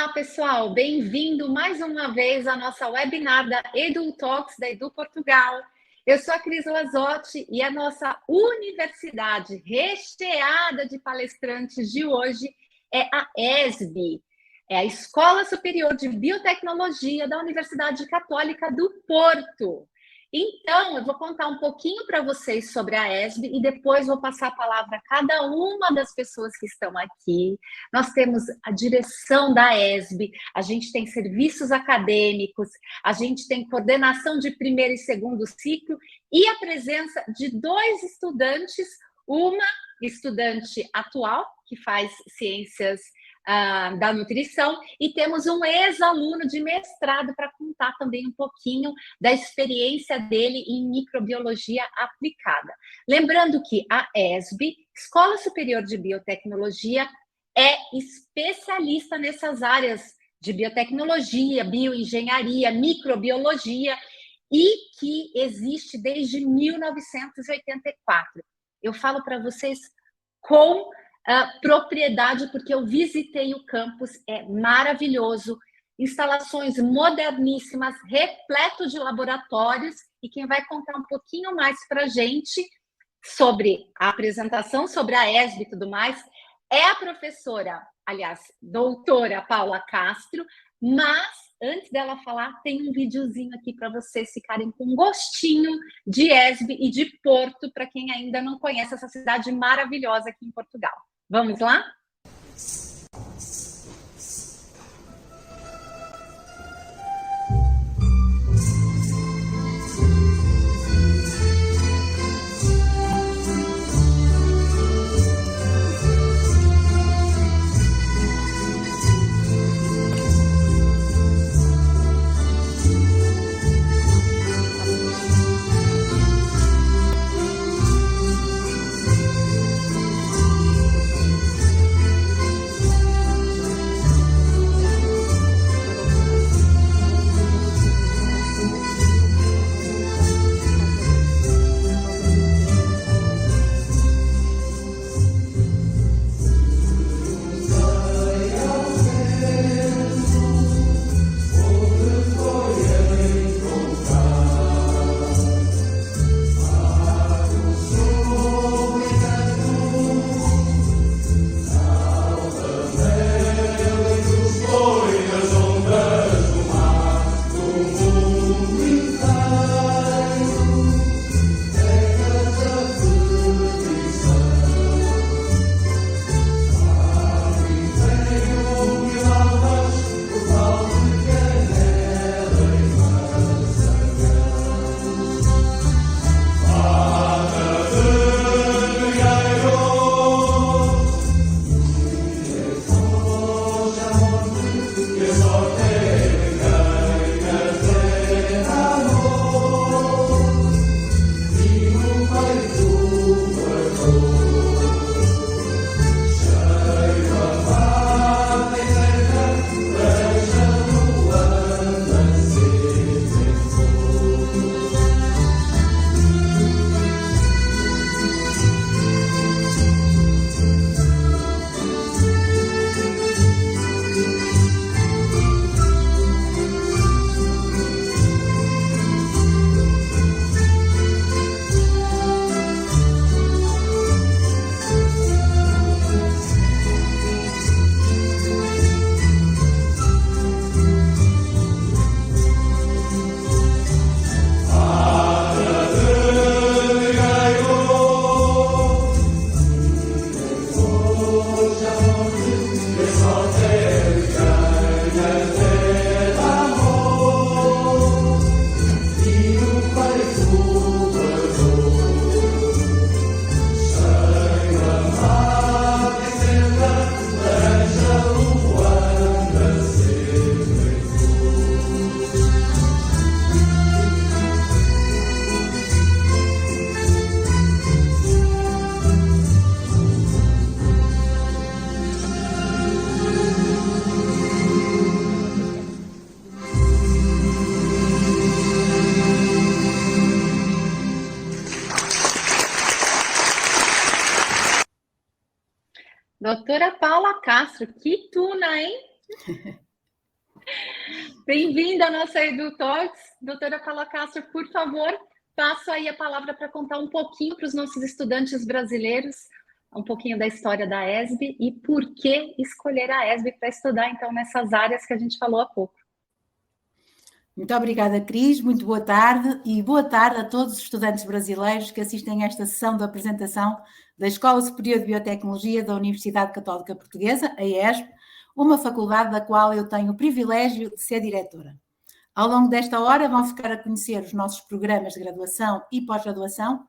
Olá, pessoal! Bem-vindo mais uma vez à nossa webinar da EduTalks da Edu Portugal. Eu sou a Cris Lazotti e a nossa universidade recheada de palestrantes de hoje é a ESB, é a Escola Superior de Biotecnologia da Universidade Católica do Porto. Então, eu vou contar um pouquinho para vocês sobre a ESB e depois vou passar a palavra a cada uma das pessoas que estão aqui. Nós temos a direção da ESB, a gente tem serviços acadêmicos, a gente tem coordenação de primeiro e segundo ciclo e a presença de dois estudantes, uma estudante atual, que faz ciências da nutrição, e temos um ex-aluno de mestrado para contar também um pouquinho da experiência dele em microbiologia aplicada. Lembrando que a ESB, Escola Superior de Biotecnologia, é especialista nessas áreas de biotecnologia, bioengenharia, microbiologia, e que existe desde 1984. Eu falo para vocês com propriedade, porque eu visitei o campus, é maravilhoso, instalações moderníssimas, repleto de laboratórios, e quem vai contar um pouquinho mais para a gente sobre a apresentação, sobre a ESB e tudo mais, é a professora, aliás, doutora Paula Castro, mas antes dela falar, tem um videozinho aqui para vocês ficarem com gostinho de ESB e de Porto, para quem ainda não conhece essa cidade maravilhosa aqui em Portugal. Vamos lá? Doutora Paula Castro, que tuna, hein? Bem-vinda à nossa EduTalks. Doutora Paula Castro, por favor, passo aí a palavra para contar um pouquinho para os nossos estudantes brasileiros, um pouquinho da história da ESB e por que escolher a ESB para estudar, então, nessas áreas que a gente falou há pouco. Muito obrigada, Cris. Muito boa tarde e boa tarde a todos os estudantes brasileiros que assistem a esta sessão de apresentação da Escola Superior de Biotecnologia da Universidade Católica Portuguesa, a ESB, uma faculdade da qual eu tenho o privilégio de ser diretora. Ao longo desta hora vão ficar a conhecer os nossos programas de graduação e pós-graduação,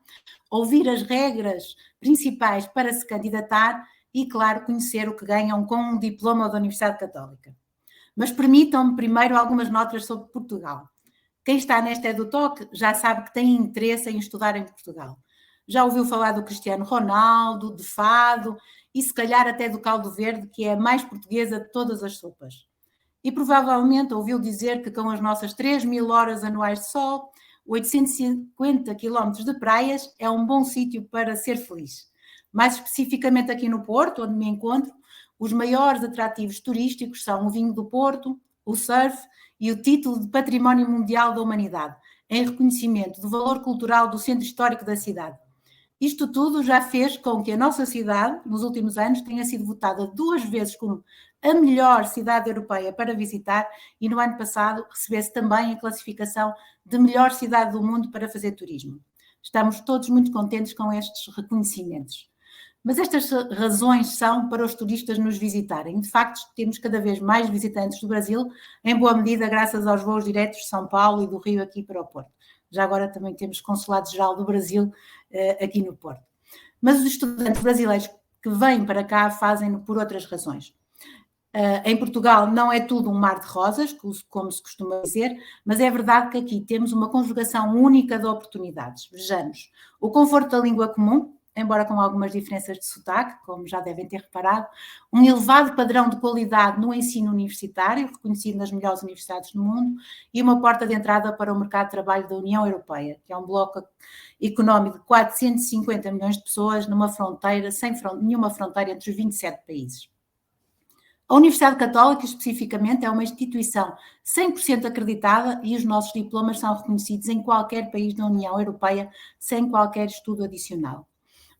ouvir as regras principais para se candidatar e, claro, conhecer o que ganham com um diploma da Universidade Católica. Mas permitam-me primeiro algumas notas sobre Portugal. Quem está nesta EduTalk já sabe que tem interesse em estudar em Portugal. Já ouviu falar do Cristiano Ronaldo, de Fado e se calhar até do caldo verde, que é a mais portuguesa de todas as sopas. E provavelmente ouviu dizer que com as nossas 3.000 horas anuais de sol, 850 quilómetros de praias, é um bom sítio para ser feliz. Mais especificamente aqui no Porto, onde me encontro, os maiores atrativos turísticos são o vinho do Porto, o surf e o título de Património Mundial da Humanidade, em reconhecimento do valor cultural do centro histórico da cidade. Isto tudo já fez com que a nossa cidade, nos últimos anos, tenha sido votada 2 vezes como a melhor cidade europeia para visitar e no ano passado recebesse também a classificação de melhor cidade do mundo para fazer turismo. Estamos todos muito contentes com estes reconhecimentos. Mas estas razões são para os turistas nos visitarem. De facto, temos cada vez mais visitantes do Brasil, em boa medida graças aos voos diretos de São Paulo e do Rio aqui para o Porto. Já agora também temos Consulado-Geral do Brasil aqui no Porto. Mas os estudantes brasileiros que vêm para cá fazem-no por outras razões. Em Portugal não é tudo um mar de rosas, como se costuma dizer, mas é verdade que aqui temos uma conjugação única de oportunidades. Vejamos, o conforto da língua comum, embora com algumas diferenças de sotaque, como já devem ter reparado, um elevado padrão de qualidade no ensino universitário, reconhecido nas melhores universidades do mundo, e uma porta de entrada para o mercado de trabalho da União Europeia, que é um bloco económico de 450 milhões de pessoas numa fronteira, sem nenhuma fronteira entre os 27 países. A Universidade Católica, especificamente, é uma instituição 100% acreditada e os nossos diplomas são reconhecidos em qualquer país da União Europeia, sem qualquer estudo adicional.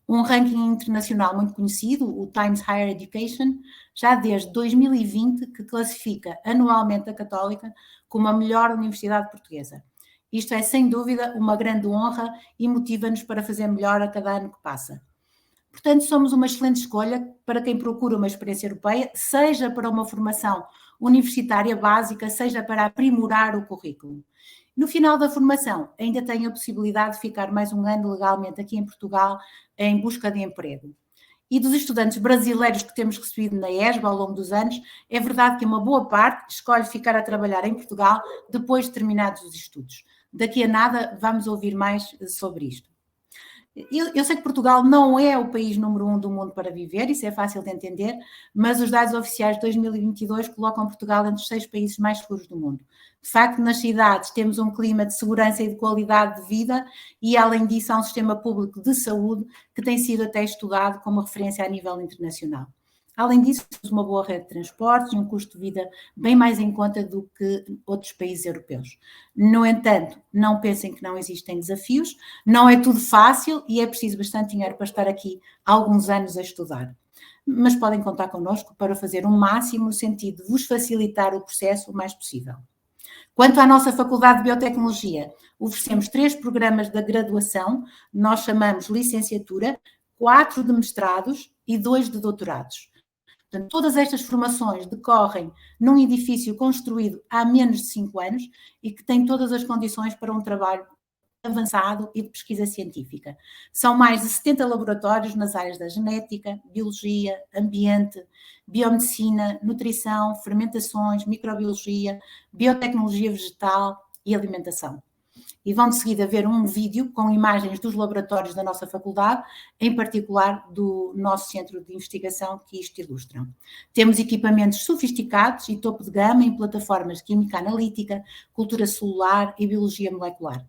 Um ranking internacional muito conhecido, o Times Higher Education, já desde 2020 que classifica anualmente a Católica como a melhor universidade portuguesa. Isto é, sem dúvida, uma grande honra e motiva-nos para fazer melhor a cada ano que passa. Portanto, somos uma excelente escolha para quem procura uma experiência europeia, seja para uma formação universitária básica, seja para aprimorar o currículo. No final da formação, ainda tem a possibilidade de ficar mais um ano legalmente aqui em Portugal em busca de emprego. E dos estudantes brasileiros que temos recebido na ESB ao longo dos anos, é verdade que uma boa parte escolhe ficar a trabalhar em Portugal depois de terminados os estudos. Daqui a nada vamos ouvir mais sobre isto. Eu sei que Portugal não é o país número 1 do mundo para viver, isso é fácil de entender, mas os dados oficiais de 2022 colocam Portugal entre os 6 países mais seguros do mundo. De facto, nas cidades temos um clima de segurança e de qualidade de vida e, além disso, há um sistema público de saúde que tem sido até estudado como referência a nível internacional. Além disso, temos uma boa rede de transportes e um custo de vida bem mais em conta do que outros países europeus. No entanto, não pensem que não existem desafios, não é tudo fácil e é preciso bastante dinheiro para estar aqui há alguns anos a estudar. Mas podem contar connosco para fazer o máximo no sentido de vos facilitar o processo o mais possível. Quanto à nossa Faculdade de Biotecnologia, oferecemos 3 programas de graduação, nós chamamos licenciatura, 4 de mestrados e 2 de doutorados. Portanto, todas estas formações decorrem num edifício construído há menos de 5 anos e que tem todas as condições para um trabalho avançado e de pesquisa científica. São mais de 70 laboratórios nas áreas da genética, biologia, ambiente, biomedicina, nutrição, fermentações, microbiologia, biotecnologia vegetal e alimentação. e vão de seguida ver um vídeo com imagens dos laboratórios da nossa faculdade, em particular do nosso centro de investigação, que isto ilustram. Temos equipamentos sofisticados e topo de gama em plataformas de química analítica, cultura celular e biologia molecular.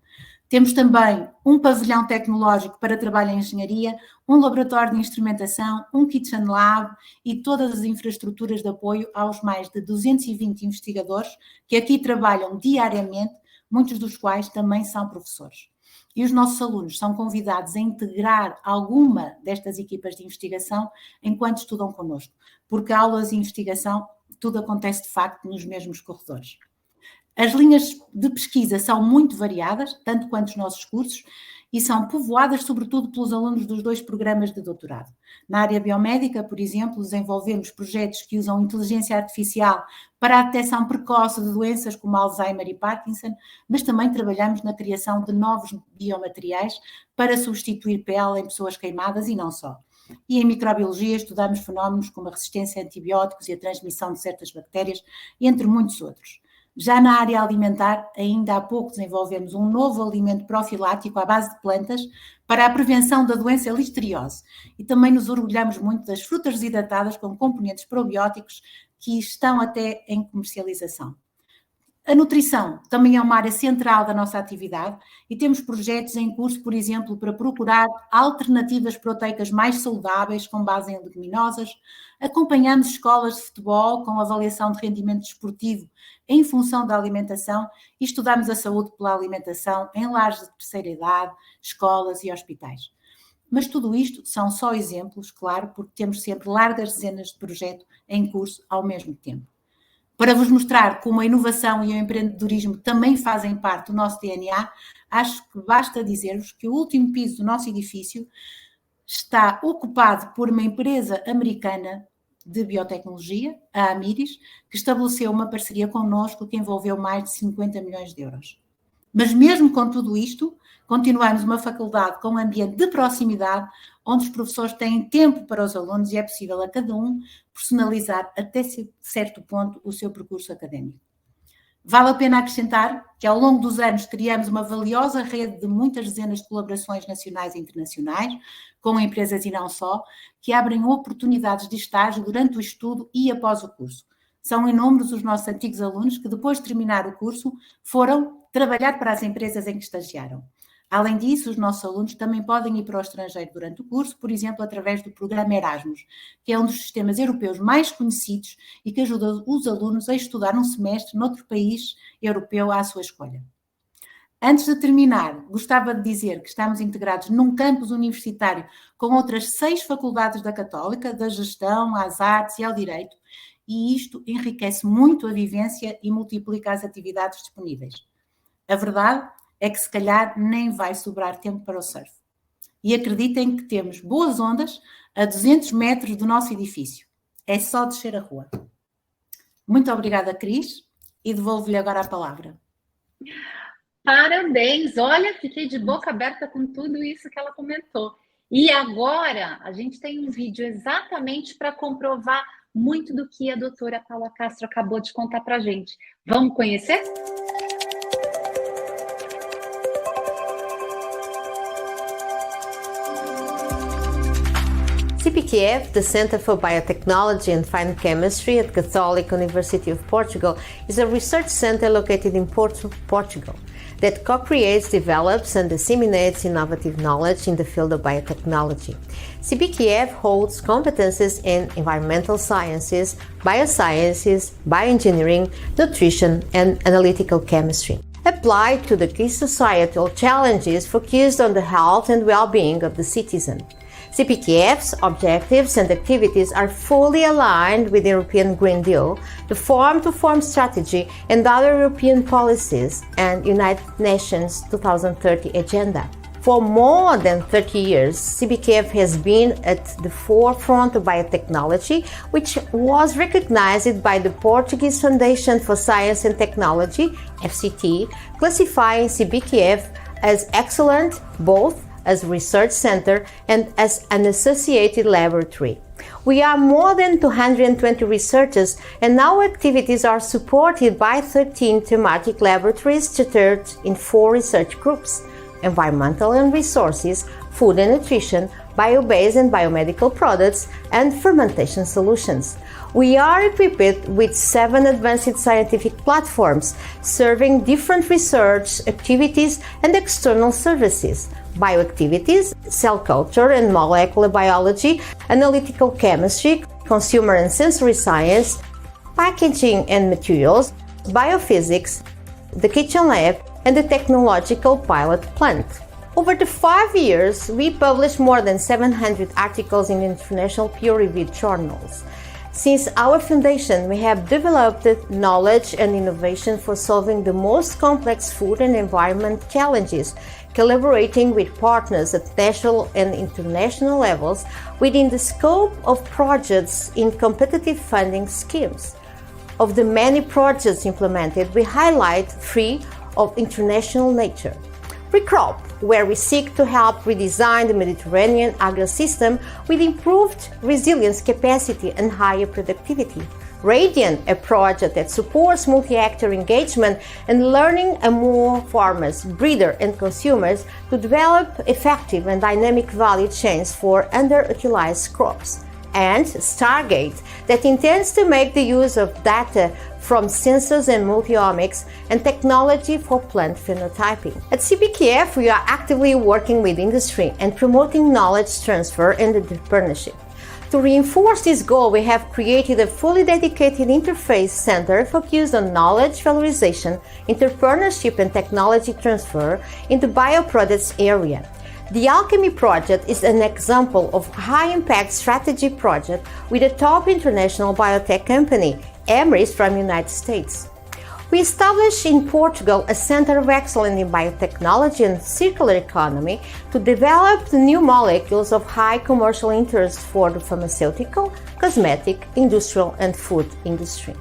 Temos também um pavilhão tecnológico para trabalho em engenharia, um laboratório de instrumentação, um Kitchen Lab e todas as infraestruturas de apoio aos mais de 220 investigadores que aqui trabalham diariamente, muitos dos quais também são professores. E os nossos alunos são convidados a integrar alguma destas equipas de investigação enquanto estudam connosco, porque aulas e investigação, tudo acontece de facto nos mesmos corredores. As linhas de pesquisa são muito variadas, tanto quanto os nossos cursos, e são povoadas sobretudo pelos alunos dos 2 programas de doutorado. Na área biomédica, por exemplo, desenvolvemos projetos que usam inteligência artificial para a detecção precoce de doenças como Alzheimer e Parkinson, mas também trabalhamos na criação de novos biomateriais para substituir pele em pessoas queimadas e não só. E em microbiologia estudamos fenómenos como a resistência a antibióticos e a transmissão de certas bactérias, entre muitos outros. Já na área alimentar, ainda há pouco desenvolvemos um novo alimento profilático à base de plantas para a prevenção da doença listeriose. E também nos orgulhamos muito das frutas desidratadas com componentes probióticos que estão até em comercialização. A nutrição também é uma área central da nossa atividade e temos projetos em curso, por exemplo, para procurar alternativas proteicas mais saudáveis com base em leguminosas. Acompanhamos escolas de futebol com avaliação de rendimento desportivo em função da alimentação e estudamos a saúde pela alimentação em lares de terceira idade, escolas e hospitais. Mas tudo isto são só exemplos, claro, porque temos sempre largas dezenas de projetos em curso ao mesmo tempo. Para vos mostrar como a inovação e o empreendedorismo também fazem parte do nosso DNA, acho que basta dizer-vos que o último piso do nosso edifício está ocupado por uma empresa americana de biotecnologia, a Amiris, que estabeleceu uma parceria connosco que envolveu mais de 50 milhões de euros. Mas mesmo com tudo isto, continuamos uma faculdade com um ambiente de proximidade, onde os professores têm tempo para os alunos e é possível a cada um personalizar até certo ponto o seu percurso académico. Vale a pena acrescentar que ao longo dos anos criamos uma valiosa rede de muitas dezenas de colaborações nacionais e internacionais, com empresas e não só, que abrem oportunidades de estágio durante o estudo e após o curso. São inúmeros os nossos antigos alunos que depois de terminar o curso foram trabalhar para as empresas em que estagiaram. Além disso, os nossos alunos também podem ir para o estrangeiro durante o curso, por exemplo, através do programa Erasmus, que é um dos sistemas europeus mais conhecidos e que ajuda os alunos a estudar um semestre noutro país europeu à sua escolha. Antes de terminar, gostava de dizer que estamos integrados num campus universitário com outras 6 faculdades da Católica, da Gestão, às Artes e ao Direito, e isto enriquece muito a vivência e multiplica as atividades disponíveis. A verdade é que se calhar nem vai sobrar tempo para o surf. E acreditem que temos boas ondas a 200 metros do nosso edifício. É só descer a rua. Muito obrigada, Cris, e devolvo-lhe agora a palavra. Parabéns! Olha, fiquei de boca aberta com tudo isso que ela comentou. E agora a gente tem um vídeo exatamente para comprovar muito do que a doutora Paula Castro acabou de contar para a gente. Vamos conhecer? CPQF, the Center for Biotechnology and Fine Chemistry at Catholic University of Portugal, is a research center located in Porto, Portugal, that co-creates, develops and disseminates innovative knowledge in the field of biotechnology. CPQF holds competencies in environmental sciences, biosciences, bioengineering, nutrition and analytical chemistry, applied to the key societal challenges focused on the health and well-being of the citizen. CPQF's objectives and activities are fully aligned with the European Green Deal, the Farm-to-Fork strategy and other European policies, and United Nations 2030 agenda. For more than 30 years, CPQF has been at the forefront of biotechnology, which was recognized by the Portuguese Foundation for Science and Technology, FCT, classifying CPQF as excellent both as a research center and as an associated laboratory. We are more than 220 researchers, and our activities are supported by 13 thematic laboratories chartered in 4 research groups: environmental and resources, food and nutrition, bio-based and biomedical products, and fermentation solutions. We are equipped with 7 advanced scientific platforms serving different research activities and external services: bioactivities, cell culture and molecular biology, analytical chemistry, consumer and sensory science, packaging and materials, biophysics, the kitchen lab, and the technological pilot plant. Over the 5 years, we published more than 700 articles in international peer-reviewed journals. Since our foundation, we have developed knowledge and innovation for solving the most complex food and environment challenges, collaborating with partners at national and international levels within the scope of projects in competitive funding schemes. Of the many projects implemented, we highlight 3 of international nature. Recrop, where we seek to help redesign the Mediterranean agro-system with improved resilience capacity and higher productivity. Radiant, a project that supports multi-actor engagement and learning among farmers, breeders, and consumers to develop effective and dynamic value chains for underutilized crops. And Stargate, that intends to make the use of data from sensors and multiomics and technology for plant phenotyping. At CBQF, we are actively working with industry and promoting knowledge transfer and entrepreneurship. To reinforce this goal, we have created a fully dedicated interface center focused on knowledge valorization, entrepreneurship, and technology transfer in the bioproducts area. The Alchemy Project is an example of high-impact strategy project with a top international biotech company, Emrys from the United States. We established in Portugal a Center of Excellence in Biotechnology and Circular Economy to develop new molecules of high commercial interest for the pharmaceutical, cosmetic, industrial, and food industry.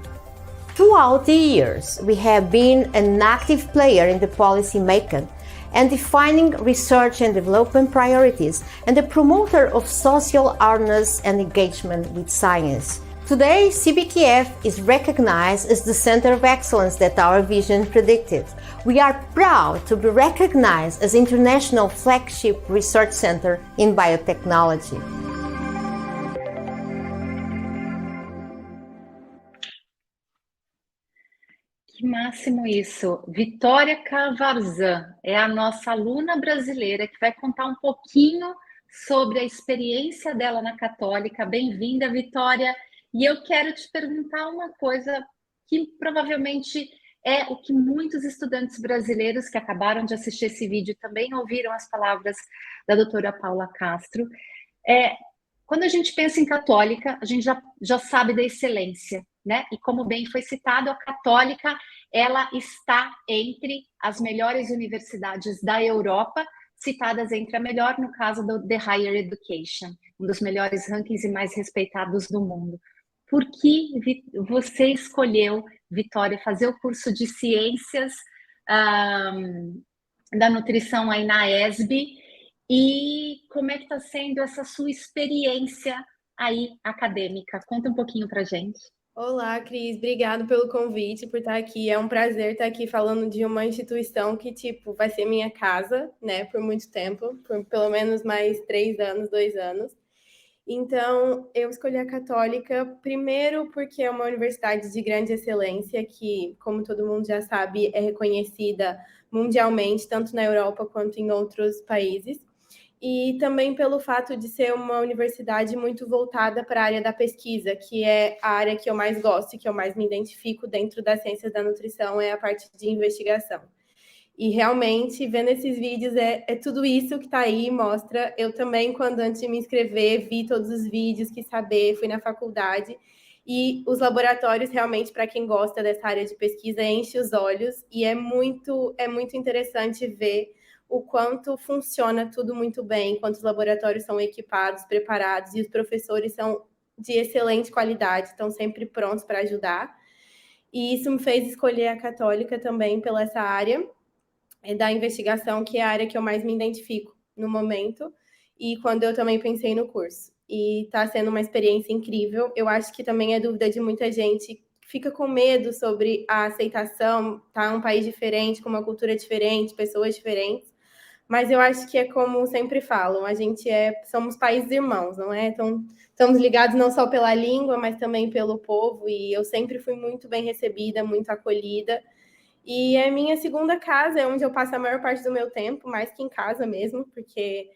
Throughout the years, we have been an active player in the policy making and defining research and development priorities, and a promoter of social awareness and engagement with science. Today, CBQF is recognized as the center of excellence that our vision predicted. We are proud to be recognized as international flagship research center in biotechnology. Que máximo isso! Vitória Cavarzan é a nossa aluna brasileira que vai contar um pouquinho sobre a experiência dela na Católica. Bem-vinda, Vitória! E eu quero te perguntar uma coisa que provavelmente é o que muitos estudantes brasileiros que acabaram de assistir esse vídeo também ouviram as palavras da doutora Paula Castro. Quando a gente pensa em Católica, a gente já sabe da excelência, né? E como bem foi citado, a Católica ela está entre as melhores universidades da Europa, citadas entre a melhor no caso do The Higher Education, um dos melhores rankings e mais respeitados do mundo. Por que você escolheu, Vitória, fazer o curso de Ciências da Nutrição aí na ESB? E como é que está sendo essa sua experiência aí acadêmica? Conta um pouquinho para a gente. Olá, Cris. Obrigado pelo convite, por estar aqui. É um prazer estar aqui falando de uma instituição que, vai ser minha casa, né, por muito tempo, por pelo menos mais 3 anos, 2 anos. Então, eu escolhi a Católica, primeiro porque é uma universidade de grande excelência, que, como todo mundo já sabe, é reconhecida mundialmente, tanto na Europa quanto em outros países. E também pelo fato de ser uma universidade muito voltada para a área da pesquisa, que é a área que eu mais gosto e que eu mais me identifico dentro das ciências da nutrição, é a parte de investigação. E realmente, vendo esses vídeos, é tudo isso que está aí, mostra. Eu também, antes de me inscrever, vi todos os vídeos, quis saber, fui na faculdade. E os laboratórios, realmente, para quem gosta dessa área de pesquisa, enche os olhos. E é muito interessante ver o quanto funciona tudo muito bem, quanto os laboratórios são equipados, preparados, e os professores são de excelente qualidade, estão sempre prontos para ajudar. E isso me fez escolher a Católica também pela essa área da investigação, que é a área que eu mais me identifico no momento, e quando eu também pensei no curso. e está sendo uma experiência incrível. Eu acho que também é dúvida de muita gente, fica com medo sobre a aceitação, tá? Um país diferente, com uma cultura diferente, pessoas diferentes. Mas eu acho que é como sempre falam, somos países irmãos, não é? Então, estamos ligados não só pela língua, mas também pelo povo, e eu sempre fui muito bem recebida, muito acolhida. E é minha segunda casa, é onde eu passo a maior parte do meu tempo, mais que em casa mesmo, porque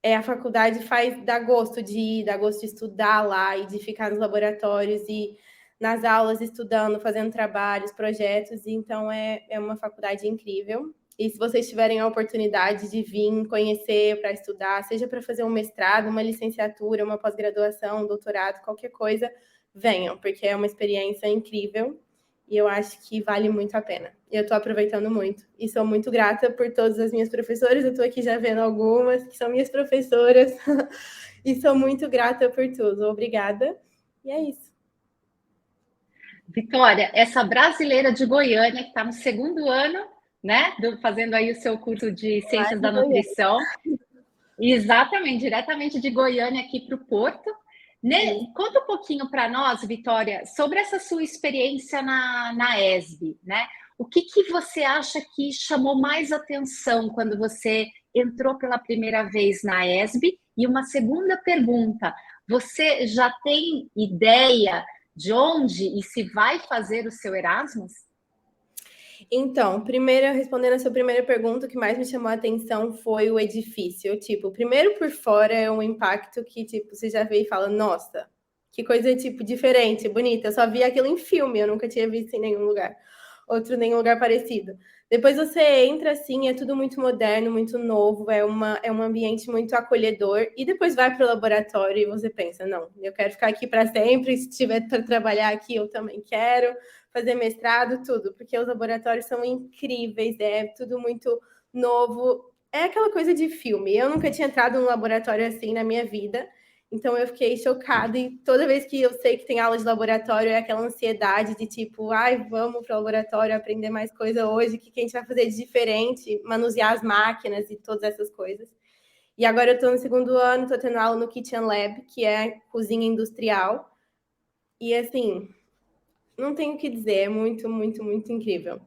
a faculdade dá gosto de ir, dá gosto de estudar lá e de ficar nos laboratórios e nas aulas estudando, fazendo trabalhos, projetos, então é uma faculdade incrível. E se vocês tiverem a oportunidade de vir conhecer para estudar, seja para fazer um mestrado, uma licenciatura, uma pós-graduação, um doutorado, qualquer coisa, venham, porque é uma experiência incrível e eu acho que vale muito a pena. Eu estou aproveitando muito e sou muito grata por todas as minhas professoras. Eu estou aqui já vendo algumas que são minhas professoras e sou muito grata por tudo. Obrigada. E é isso. Vitória, essa brasileira de Goiânia que está no segundo ano, né, fazendo aí o seu curso de Ciências da Nutrição, exatamente, diretamente de Goiânia aqui para o Porto. Conta um pouquinho para nós, Vitória, sobre essa sua experiência na ESB, né? O que você acha que chamou mais atenção quando você entrou pela primeira vez na ESB? E uma segunda pergunta, você já tem ideia de onde e se vai fazer o seu Erasmus? Então, primeiro, respondendo a sua primeira pergunta, o que mais me chamou a atenção foi o edifício. Tipo, primeiro por fora é um impacto que, tipo, você já vê e fala, nossa, que coisa, tipo, diferente, bonita. Eu só vi aquilo em filme, eu nunca tinha visto em nenhum lugar lugar parecido. Depois você entra, assim, é tudo muito moderno, muito novo, é um ambiente muito acolhedor, e depois vai para o laboratório e você pensa, não, eu quero ficar aqui para sempre, se tiver para trabalhar aqui, eu também quero fazer mestrado, tudo, porque os laboratórios são incríveis, é tudo muito novo, é aquela coisa de filme. Eu nunca tinha entrado num laboratório assim na minha vida, então eu fiquei chocada, e toda vez que eu sei que tem aula de laboratório, é aquela ansiedade de tipo, ai, vamos para o laboratório aprender mais coisa hoje, que a gente vai fazer de diferente, manusear as máquinas e todas essas coisas. E agora eu estou no segundo ano, estou tendo aula no Kitchen Lab, que é cozinha industrial, e assim, não tenho o que dizer, é muito, muito, muito incrível.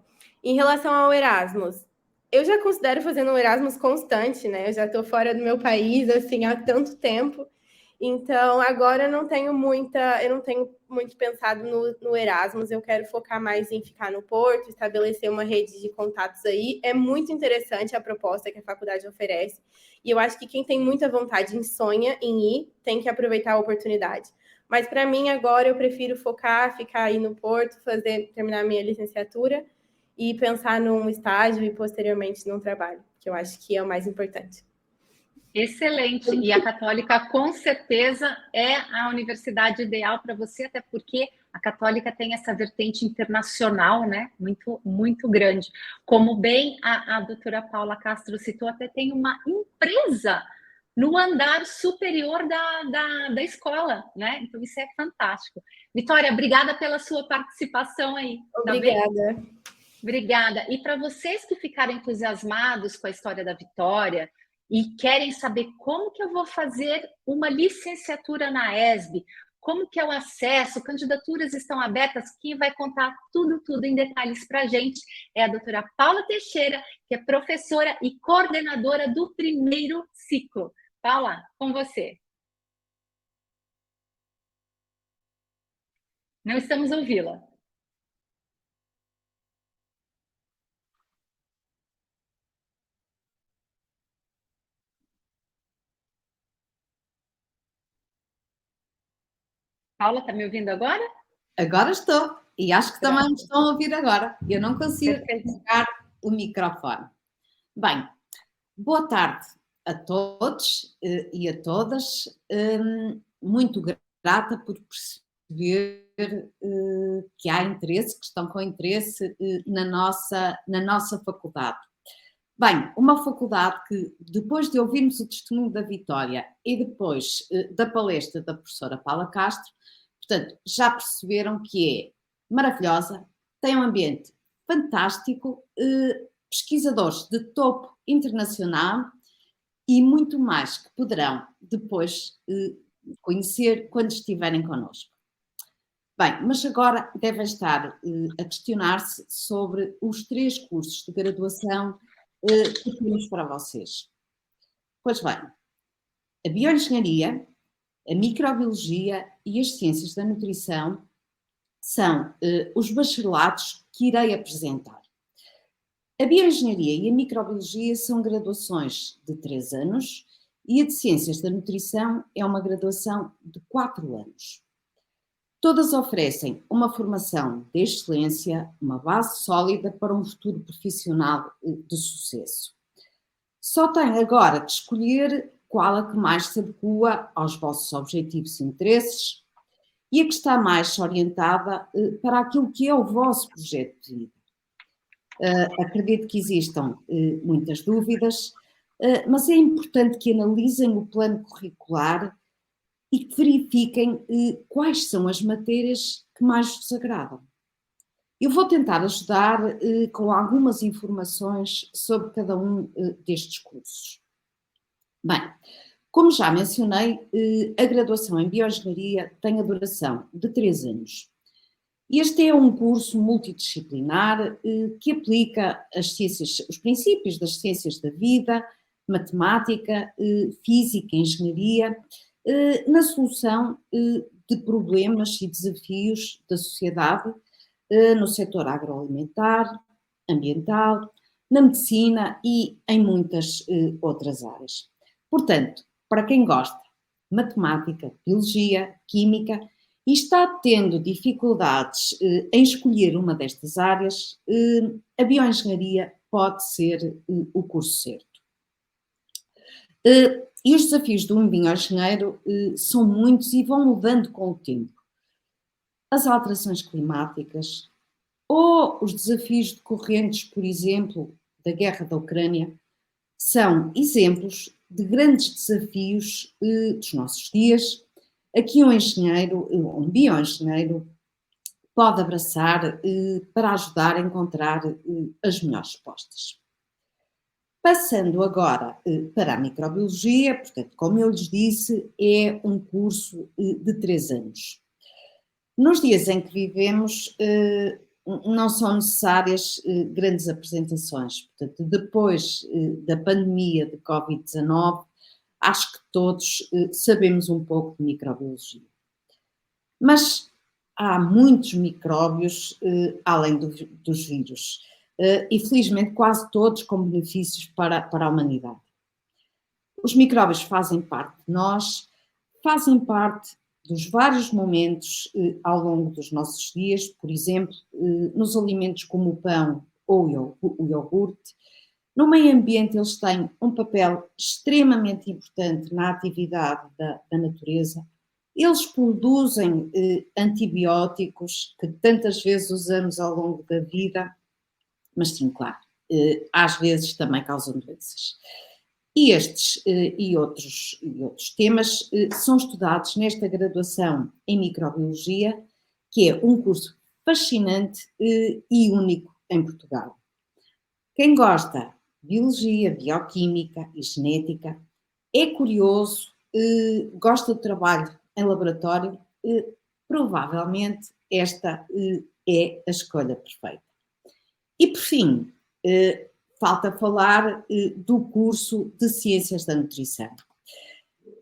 Em relação ao Erasmus, eu já considero fazendo um Erasmus constante, né? Eu já estou fora do meu país, assim, há tanto tempo. Então, agora eu não tenho muito pensado no Erasmus, eu quero focar mais em ficar no Porto, estabelecer uma rede de contatos aí. É muito interessante a proposta que a faculdade oferece, e eu acho que quem tem muita vontade e sonha em ir, tem que aproveitar a oportunidade. Mas para mim, agora, eu prefiro ficar aí no Porto, terminar minha licenciatura e pensar num estágio e, posteriormente, num trabalho, que eu acho que é o mais importante. Excelente. E a Católica, com certeza, é a universidade ideal para você, até porque a Católica tem essa vertente internacional, né? Muito, muito grande. Como bem a doutora Paula Castro citou, até tem uma empresa no andar superior da escola, né? Então, isso é fantástico. Vitória, obrigada pela sua participação aí. Obrigada. Tá, obrigada. E para vocês que ficaram entusiasmados com a história da Vitória e querem saber como que eu vou fazer uma licenciatura na ESB, como que é o acesso, candidaturas estão abertas, quem vai contar tudo em detalhes para a gente é a doutora Paula Teixeira, que é professora e coordenadora do primeiro ciclo. Paula, com você. Não estamos ouvindo-la. Paula, está me ouvindo agora? Agora estou. E acho que também me estão a ouvir agora. Eu não consigo ligar o microfone. Bem, boa tarde a todos e a todas. Muito grata por perceber que há interesse, que estão com interesse na nossa faculdade. Bem, uma faculdade que, depois de ouvirmos o testemunho da Vitória e depois da palestra da professora Paula Castro, portanto, já perceberam que é maravilhosa, tem um ambiente fantástico, pesquisadores de topo internacional e muito mais que poderão depois conhecer quando estiverem connosco. Bem, mas agora devem estar a questionar-se sobre os 3 cursos de graduação que temos para vocês. Pois bem, a Bioengenharia, a Microbiologia e as Ciências da Nutrição são os bacharelados que irei apresentar. A Bioengenharia e a Microbiologia são graduações de 3 anos e a de Ciências da Nutrição é uma graduação de 4 anos. Todas oferecem uma formação de excelência, uma base sólida para um futuro profissional de sucesso. Só têm agora de escolher qual a que mais se adequa aos vossos objetivos e interesses e a que está mais orientada para aquilo que é o vosso projeto de vida. Acredito que existam muitas dúvidas, mas é importante que analisem o plano curricular e que verifiquem quais são as matérias que mais vos agradam. Eu vou tentar ajudar com algumas informações sobre cada um destes cursos. Bem, como já mencionei, a graduação em Bioengenharia tem a duração de 3 anos. Este é um curso multidisciplinar que aplica os princípios das ciências da vida, matemática, física e engenharia na solução de problemas e desafios da sociedade no setor agroalimentar, ambiental, na medicina e em muitas outras áreas. Portanto, para quem gosta de matemática, biologia, química e está tendo dificuldades em escolher uma destas áreas, a bioengenharia pode ser o curso certo. E os desafios de um bioengenheiro são muitos e vão mudando com o tempo. As alterações climáticas ou os desafios decorrentes, por exemplo, da guerra da Ucrânia, são exemplos de grandes desafios dos nossos dias, a que um bioengenheiro pode abraçar para ajudar a encontrar as melhores respostas. Passando agora para a microbiologia, portanto, como eu lhes disse, é um curso de 3 anos. Nos dias em que vivemos, não são necessárias grandes apresentações. Portanto, depois da pandemia de Covid-19, acho que todos sabemos um pouco de microbiologia. Mas há muitos micróbios além dos vírus. E felizmente quase todos com benefícios para a humanidade. Os micróbios fazem parte de nós, fazem parte dos vários momentos ao longo dos nossos dias, por exemplo, nos alimentos como o pão ou o iogurte. No meio ambiente eles têm um papel extremamente importante na atividade da natureza. Eles produzem antibióticos que tantas vezes usamos ao longo da vida, mas sim, claro, às vezes também causam doenças. E estes e outros temas são estudados nesta graduação em microbiologia, que é um curso fascinante e único em Portugal. Quem gosta de biologia, bioquímica e genética, é curioso, gosta do trabalho em laboratório, provavelmente esta é a escolha perfeita. E por fim, falta falar do curso de Ciências da Nutrição.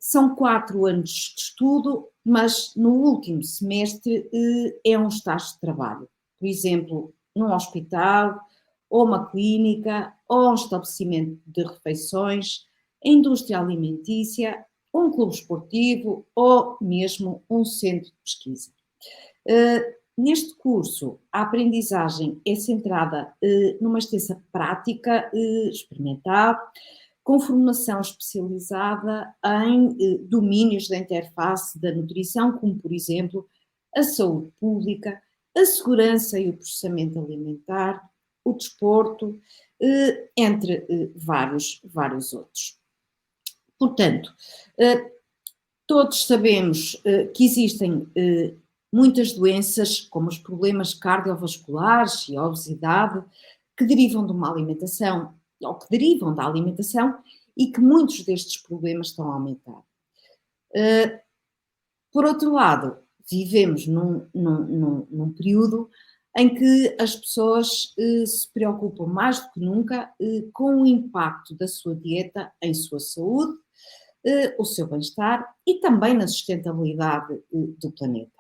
São 4 anos de estudo, mas no último semestre é um estágio de trabalho. Por exemplo, num hospital, ou uma clínica, ou um estabelecimento de refeições, a indústria alimentícia, um clube esportivo ou mesmo um centro de pesquisa. Neste curso, a aprendizagem é centrada numa extensa prática experimental, com formação especializada em domínios da interface da nutrição, como, por exemplo, a saúde pública, a segurança e o processamento alimentar, o desporto, entre vários outros. Portanto, todos sabemos que existem muitas doenças, como os problemas cardiovasculares e a obesidade, que derivam de uma alimentação, ou que derivam da alimentação, e que muitos destes problemas estão a aumentar. Por outro lado, vivemos num período em que as pessoas se preocupam mais do que nunca com o impacto da sua dieta em sua saúde, o seu bem-estar e também na sustentabilidade do planeta.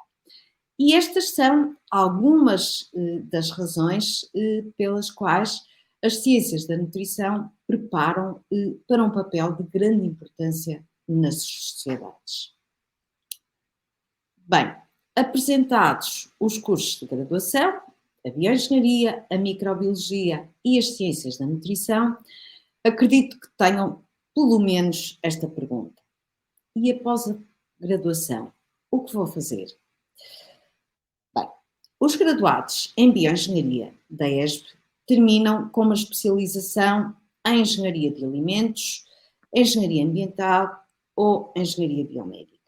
E estas são algumas das razões pelas quais as ciências da nutrição preparam para um papel de grande importância nas sociedades. Bem, apresentados os cursos de graduação, a bioengenharia, a microbiologia e as ciências da nutrição, acredito que tenham pelo menos esta pergunta. E após a graduação, o que vou fazer? Bem, os graduados em bioengenharia da ESB terminam com uma especialização em engenharia de alimentos, engenharia ambiental ou engenharia biomédica.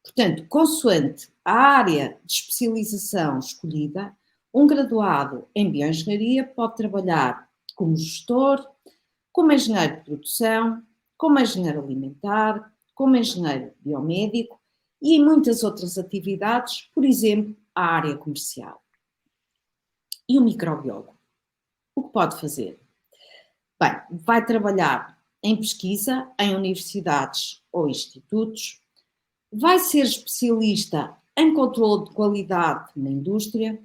Portanto, consoante a área de especialização escolhida, um graduado em bioengenharia pode trabalhar como gestor, como engenheiro de produção, como engenheiro alimentar, como engenheiro biomédico e em muitas outras atividades, por exemplo, a área comercial. E o microbiólogo? O que pode fazer? Bem, vai trabalhar em pesquisa em universidades ou institutos, vai ser especialista em controle de qualidade na indústria,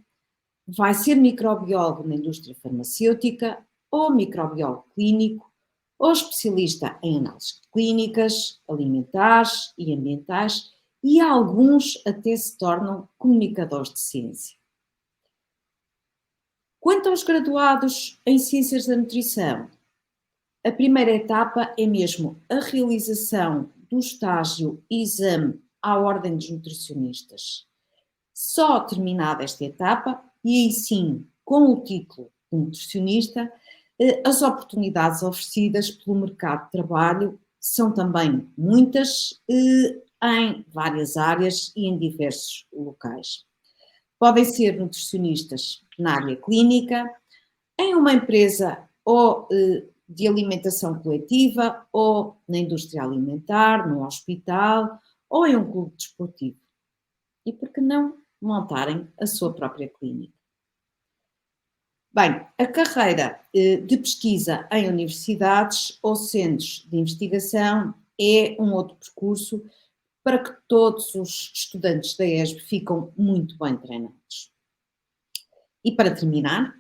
vai ser microbiólogo na indústria farmacêutica ou microbiólogo clínico ou especialista em análises clínicas, alimentares e ambientais e alguns até se tornam comunicadores de ciência. Quanto aos graduados em Ciências da Nutrição, a primeira etapa é mesmo a realização do estágio e exame à Ordem dos Nutricionistas. Só terminada esta etapa, e aí sim, com o título de nutricionista, as oportunidades oferecidas pelo mercado de trabalho são também muitas em várias áreas e em diversos locais. Podem ser nutricionistas na área clínica, em uma empresa ou de alimentação coletiva, ou na indústria alimentar, num hospital, ou em um clube desportivo. E por que não montarem a sua própria clínica? Bem, a carreira de pesquisa em universidades ou centros de investigação é um outro percurso para que todos os estudantes da ESB ficam muito bem treinados. E para terminar,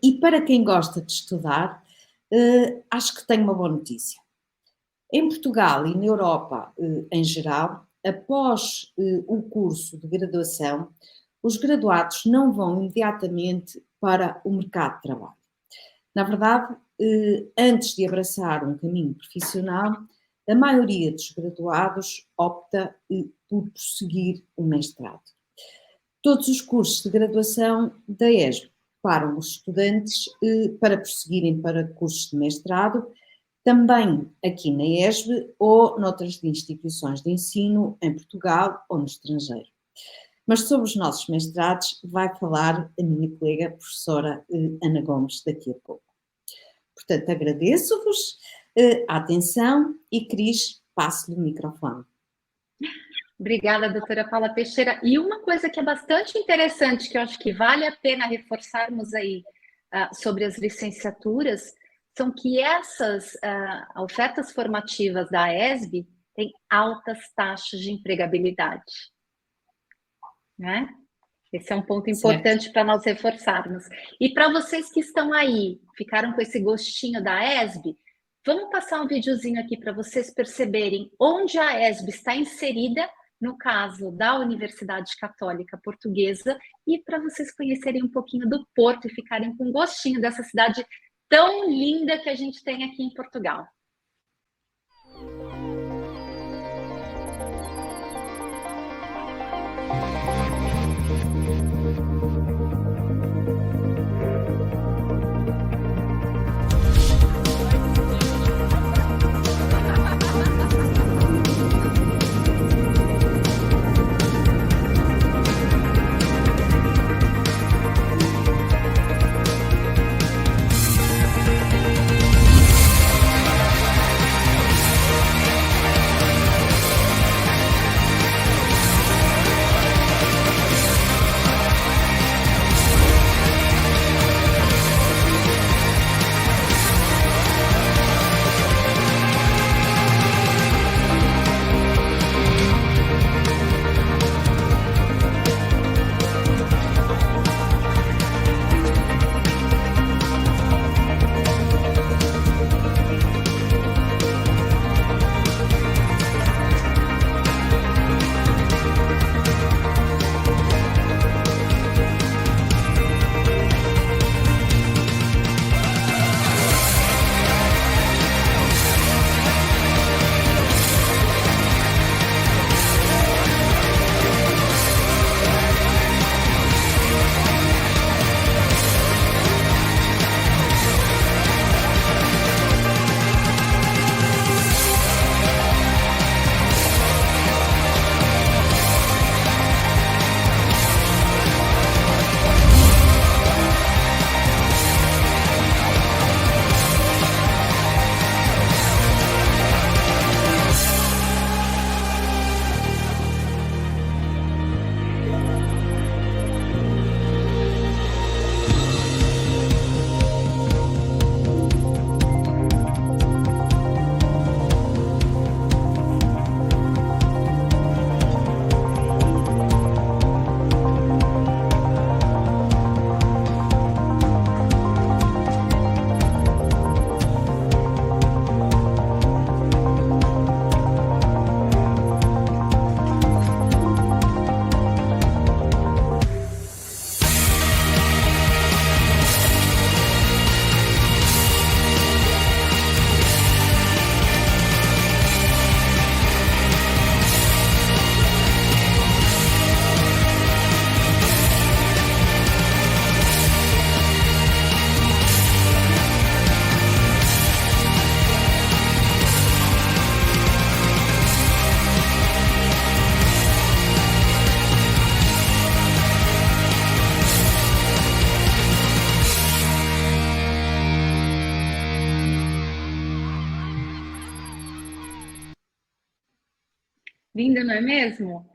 e para quem gosta de estudar, acho que tenho uma boa notícia. Em Portugal e na Europa em geral, após o curso de graduação, os graduados não vão imediatamente para o mercado de trabalho. Na verdade, antes de abraçar um caminho profissional, a maioria dos graduados opta por prosseguir o mestrado. Todos os cursos de graduação da ESB preparam os estudantes para prosseguirem para cursos de mestrado, também aqui na ESB ou noutras instituições de ensino em Portugal ou no estrangeiro. Mas sobre os nossos mestrados vai falar a minha colega, a professora Ana Gomes, daqui a pouco. Portanto, agradeço-vos a atenção e, Cris, passo-lhe o microfone. Obrigada, doutora Paula Teixeira. E uma coisa que é bastante interessante, que eu acho que vale a pena reforçarmos aí sobre as licenciaturas, são que essas ofertas formativas da ESB têm altas taxas de empregabilidade. Né? Esse é um ponto importante para nós reforçarmos. E para vocês que estão aí, ficaram com esse gostinho da ESB, vamos passar um videozinho aqui para vocês perceberem onde a ESB está inserida, no caso da Universidade Católica Portuguesa, e para vocês conhecerem um pouquinho do Porto e ficarem com gostinho dessa cidade tão linda que a gente tem aqui em Portugal. Lindo, não é mesmo?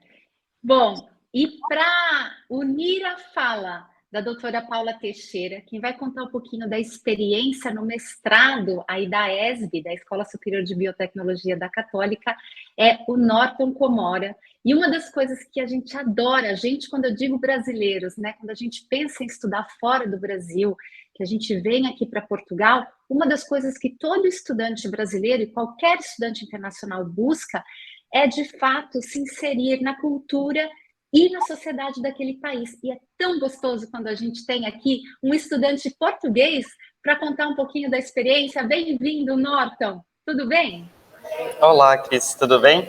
Bom, e para unir a fala da doutora Paula Teixeira, quem vai contar um pouquinho da experiência no mestrado aí da ESB, da Escola Superior de Biotecnologia da Católica, é o Norton Comora. E uma das coisas que a gente adora, a gente, quando eu digo brasileiros, né, quando a gente pensa em estudar fora do Brasil, que a gente vem aqui para Portugal, uma das coisas que todo estudante brasileiro e qualquer estudante internacional busca é, de fato, se inserir na cultura e na sociedade daquele país. E é tão gostoso quando a gente tem aqui um estudante português para contar um pouquinho da experiência. Bem-vindo, Norton. Tudo bem? Olá, Cris. Tudo bem?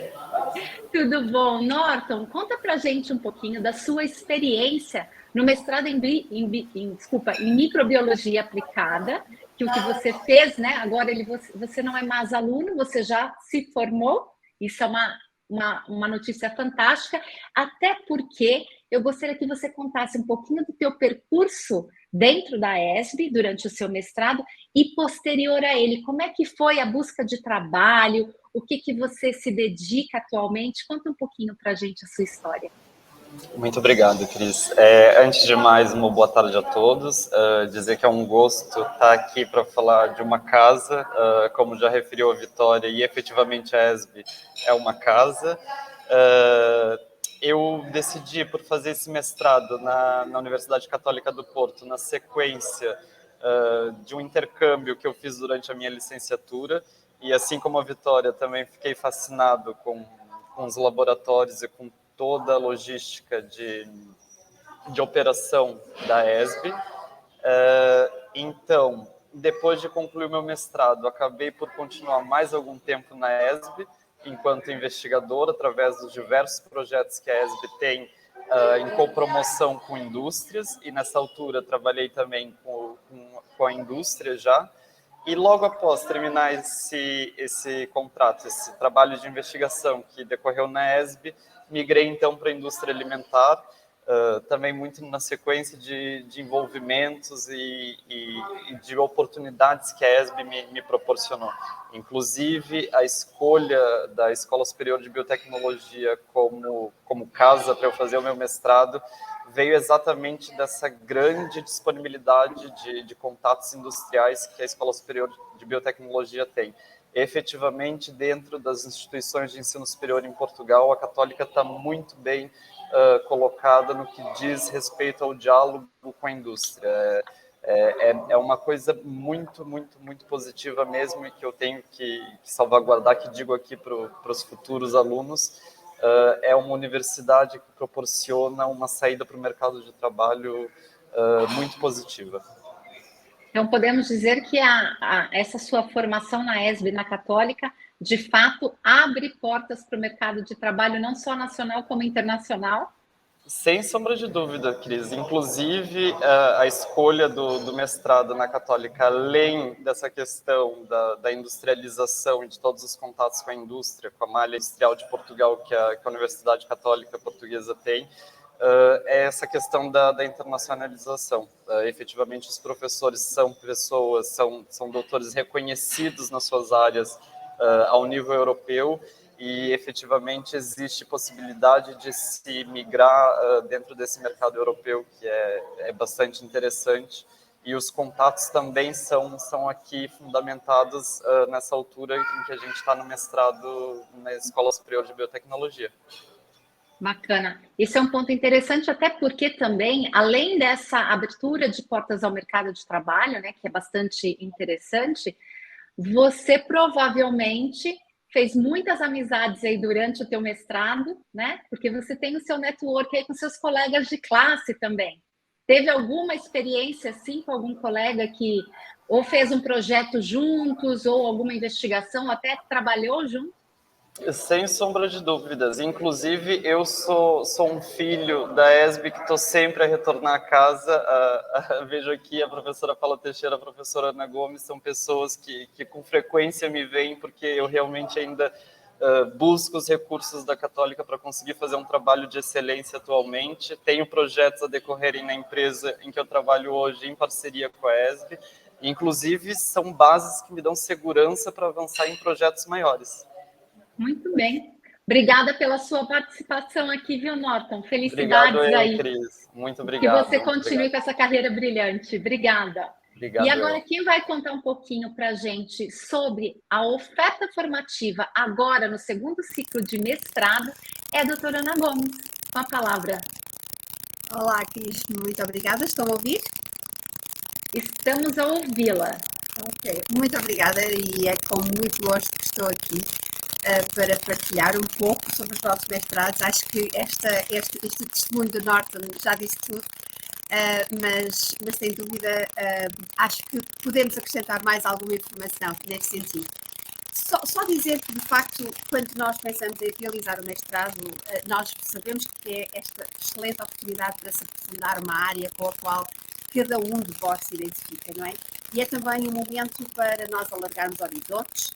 Tudo bom. Norton, conta para a gente um pouquinho da sua experiência no mestrado em microbiologia aplicada, que o que você fez, né? Agora você não é mais aluno, você já se formou. Isso é uma notícia fantástica, até porque eu gostaria que você contasse um pouquinho do teu percurso dentro da ESB durante o seu mestrado e posterior a ele. Como é que foi a busca de trabalho? O que você se dedica atualmente? Conta um pouquinho para a gente a sua história. Muito obrigado, Cris. Antes de mais, uma boa tarde a todos. Dizer que é um gosto estar aqui para falar de uma casa, como já referiu a Vitória, e efetivamente a ESB é uma casa. Eu decidi por fazer esse mestrado na Universidade Católica do Porto, na sequência de um intercâmbio que eu fiz durante a minha licenciatura, e assim como a Vitória, também fiquei fascinado com os laboratórios e com toda a logística de operação da ESB. Então, depois de concluir o meu mestrado, acabei por continuar mais algum tempo na ESB, enquanto investigador, através dos diversos projetos que a ESB tem em copromoção com indústrias, e nessa altura trabalhei também com a indústria já. E logo após terminar esse contrato, esse trabalho de investigação que decorreu na ESB, migrei então para a indústria alimentar, também muito na sequência de envolvimentos e de oportunidades que a ESB me proporcionou. Inclusive, a escolha da Escola Superior de Biotecnologia como casa para eu fazer o meu mestrado veio exatamente dessa grande disponibilidade de contatos industriais que a Escola Superior de Biotecnologia tem. Efetivamente, dentro das instituições de ensino superior em Portugal, a Católica está muito bem colocada no que diz respeito ao diálogo com a indústria. É uma coisa muito, muito, muito positiva mesmo, e que eu tenho que salvaguardar, que digo aqui para os futuros alunos. É uma universidade que proporciona uma saída para o mercado de trabalho muito positiva. Então, podemos dizer que essa sua formação na ESB, na Católica, de fato, abre portas para o mercado de trabalho, não só nacional, como internacional? Sem sombra de dúvida, Cris. Inclusive, a escolha do mestrado na Católica, além dessa questão da industrialização e de todos os contatos com a indústria, com a malha industrial de Portugal que a Universidade Católica Portuguesa tem, é essa questão da internacionalização. Efetivamente, os professores são pessoas, são doutores reconhecidos nas suas áreas ao nível europeu, e efetivamente existe possibilidade de se migrar dentro desse mercado europeu, que é bastante interessante, e os contatos também são aqui fundamentados nessa altura em que a gente está no mestrado na Escola Superior de Biotecnologia. Bacana. Esse é um ponto interessante, até porque também, além dessa abertura de portas ao mercado de trabalho, né, que é bastante interessante, você provavelmente fez muitas amizades aí durante o teu mestrado, né? Porque você tem o seu network aí com seus colegas de classe também. Teve alguma experiência assim com algum colega que ou fez um projeto juntos, ou alguma investigação, até trabalhou junto? Sem sombra de dúvidas. Inclusive, eu sou um filho da ESB que estou sempre a retornar a casa. Vejo aqui a professora Paula Teixeira, a professora Ana Gomes, são pessoas que com frequência me veem, porque eu realmente ainda busco os recursos da Católica para conseguir fazer um trabalho de excelência atualmente. Tenho projetos a decorrerem na empresa em que eu trabalho hoje em parceria com a ESB. Inclusive, são bases que me dão segurança para avançar em projetos maiores. Muito bem. Obrigada pela sua participação aqui, viu, Norton? Felicidades Obrigado, aí. Cris. Muito obrigado. Que você continue com essa carreira brilhante. Obrigada. Obrigado. E agora, quem vai contar um pouquinho para a gente sobre a oferta formativa agora no segundo ciclo de mestrado é a doutora Ana Gomes. Com a palavra. Olá, Cris. Muito obrigada. Estão a ouvir? Estamos a ouvi-la. Ok. Muito obrigada e é com muito gosto que estou aqui para partilhar um pouco sobre os nossos mestrados. Acho que este testemunho do Norton já disse tudo, mas sem dúvida acho que podemos acrescentar mais alguma informação neste sentido. Só dizer que, de facto, quando nós pensamos em realizar o mestrado, nós sabemos que é esta excelente oportunidade para se aprofundar uma área com a qual cada um de vós se identifica, não é? E é também um momento para nós alargarmos horizontes,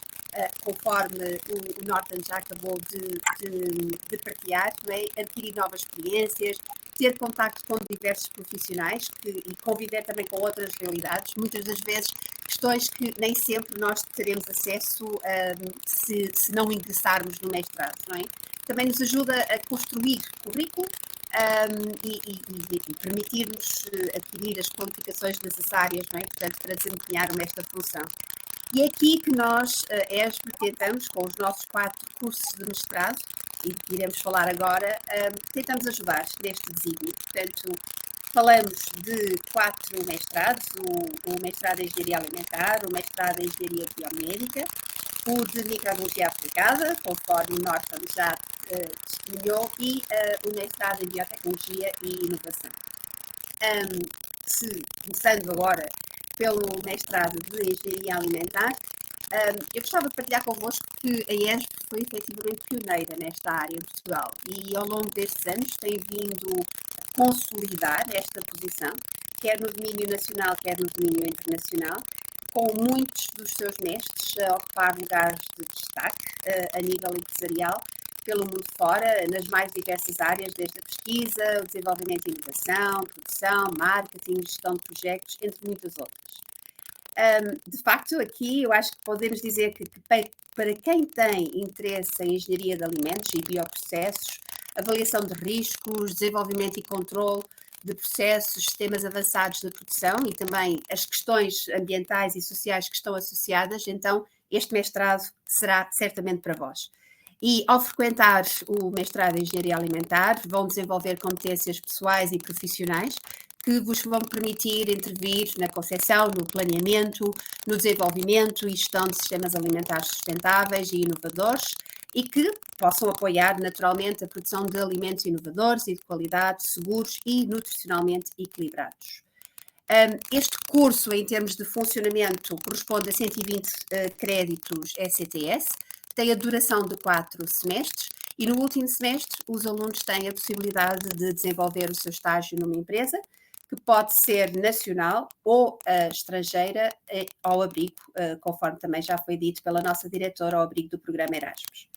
conforme o Norton já acabou de partilhar, não é? Adquirir novas experiências, ter contacto com diversos profissionais e conviver também com outras realidades, muitas das vezes questões que nem sempre nós teremos acesso se não ingressarmos no mestrado, não é? Também nos ajuda a construir currículo e permitir-nos adquirir as qualificações necessárias, não é? Portanto, para desempenharmos esta função. E é aqui que nós, ESB, tentamos, com os nossos 4 cursos de mestrado, e que iremos falar agora, tentamos ajudar neste desígnio. Portanto, falamos de 4 mestrados, o mestrado em Engenharia Alimentar, o mestrado em Engenharia Biomédica, o de Microbiologia Aplicada, conforme o Norton já testemunhou, e o mestrado em Biotecnologia e Inovação. Começando agora pelo mestrado de Engenharia Alimentar, eu gostava de partilhar convosco que a ESB foi efetivamente pioneira nesta área em Portugal e ao longo destes anos tem vindo a consolidar esta posição, quer no domínio nacional, quer no domínio internacional, com muitos dos seus mestres a ocupar lugares de destaque a nível empresarial pelo mundo fora, nas mais diversas áreas, desde a pesquisa, o desenvolvimento e inovação, produção, marketing, gestão de projetos, entre muitas outras. De facto, aqui eu acho que podemos dizer que para quem tem interesse em engenharia de alimentos e bioprocessos, avaliação de riscos, desenvolvimento e controle de processos, sistemas avançados de produção e também as questões ambientais e sociais que estão associadas, então este mestrado será certamente para vós. E ao frequentar o mestrado em Engenharia Alimentar, vão desenvolver competências pessoais e profissionais que vos vão permitir intervir na concepção, no planeamento, no desenvolvimento e gestão de sistemas alimentares sustentáveis e inovadores e que possam apoiar naturalmente a produção de alimentos inovadores e de qualidade, seguros e nutricionalmente equilibrados. Este curso, em termos de funcionamento, corresponde a 120 créditos ECTS, tem a duração de 4 semestres e no último semestre os alunos têm a possibilidade de desenvolver o seu estágio numa empresa, que pode ser nacional ou estrangeira, ao abrigo, conforme também já foi dito pela nossa diretora, ao abrigo do programa Erasmus.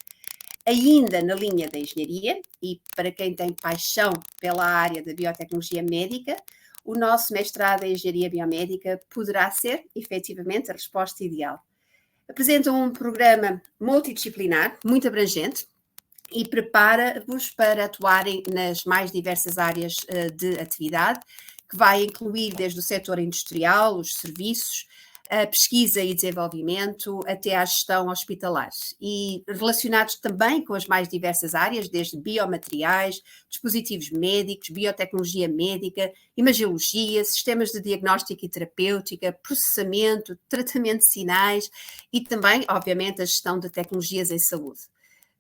Ainda na linha da engenharia, e para quem tem paixão pela área da biotecnologia médica, o nosso mestrado em Engenharia Biomédica poderá ser, efetivamente, a resposta ideal. Apresenta um programa multidisciplinar, muito abrangente, e prepara-vos para atuarem nas mais diversas áreas de atividade, que vai incluir desde o setor industrial, os serviços, a pesquisa e desenvolvimento, até à gestão hospitalar. E relacionados também com as mais diversas áreas, desde biomateriais, dispositivos médicos, biotecnologia médica, imagiologia, sistemas de diagnóstico e terapêutica, processamento, tratamento de sinais e também, obviamente, a gestão de tecnologias em saúde.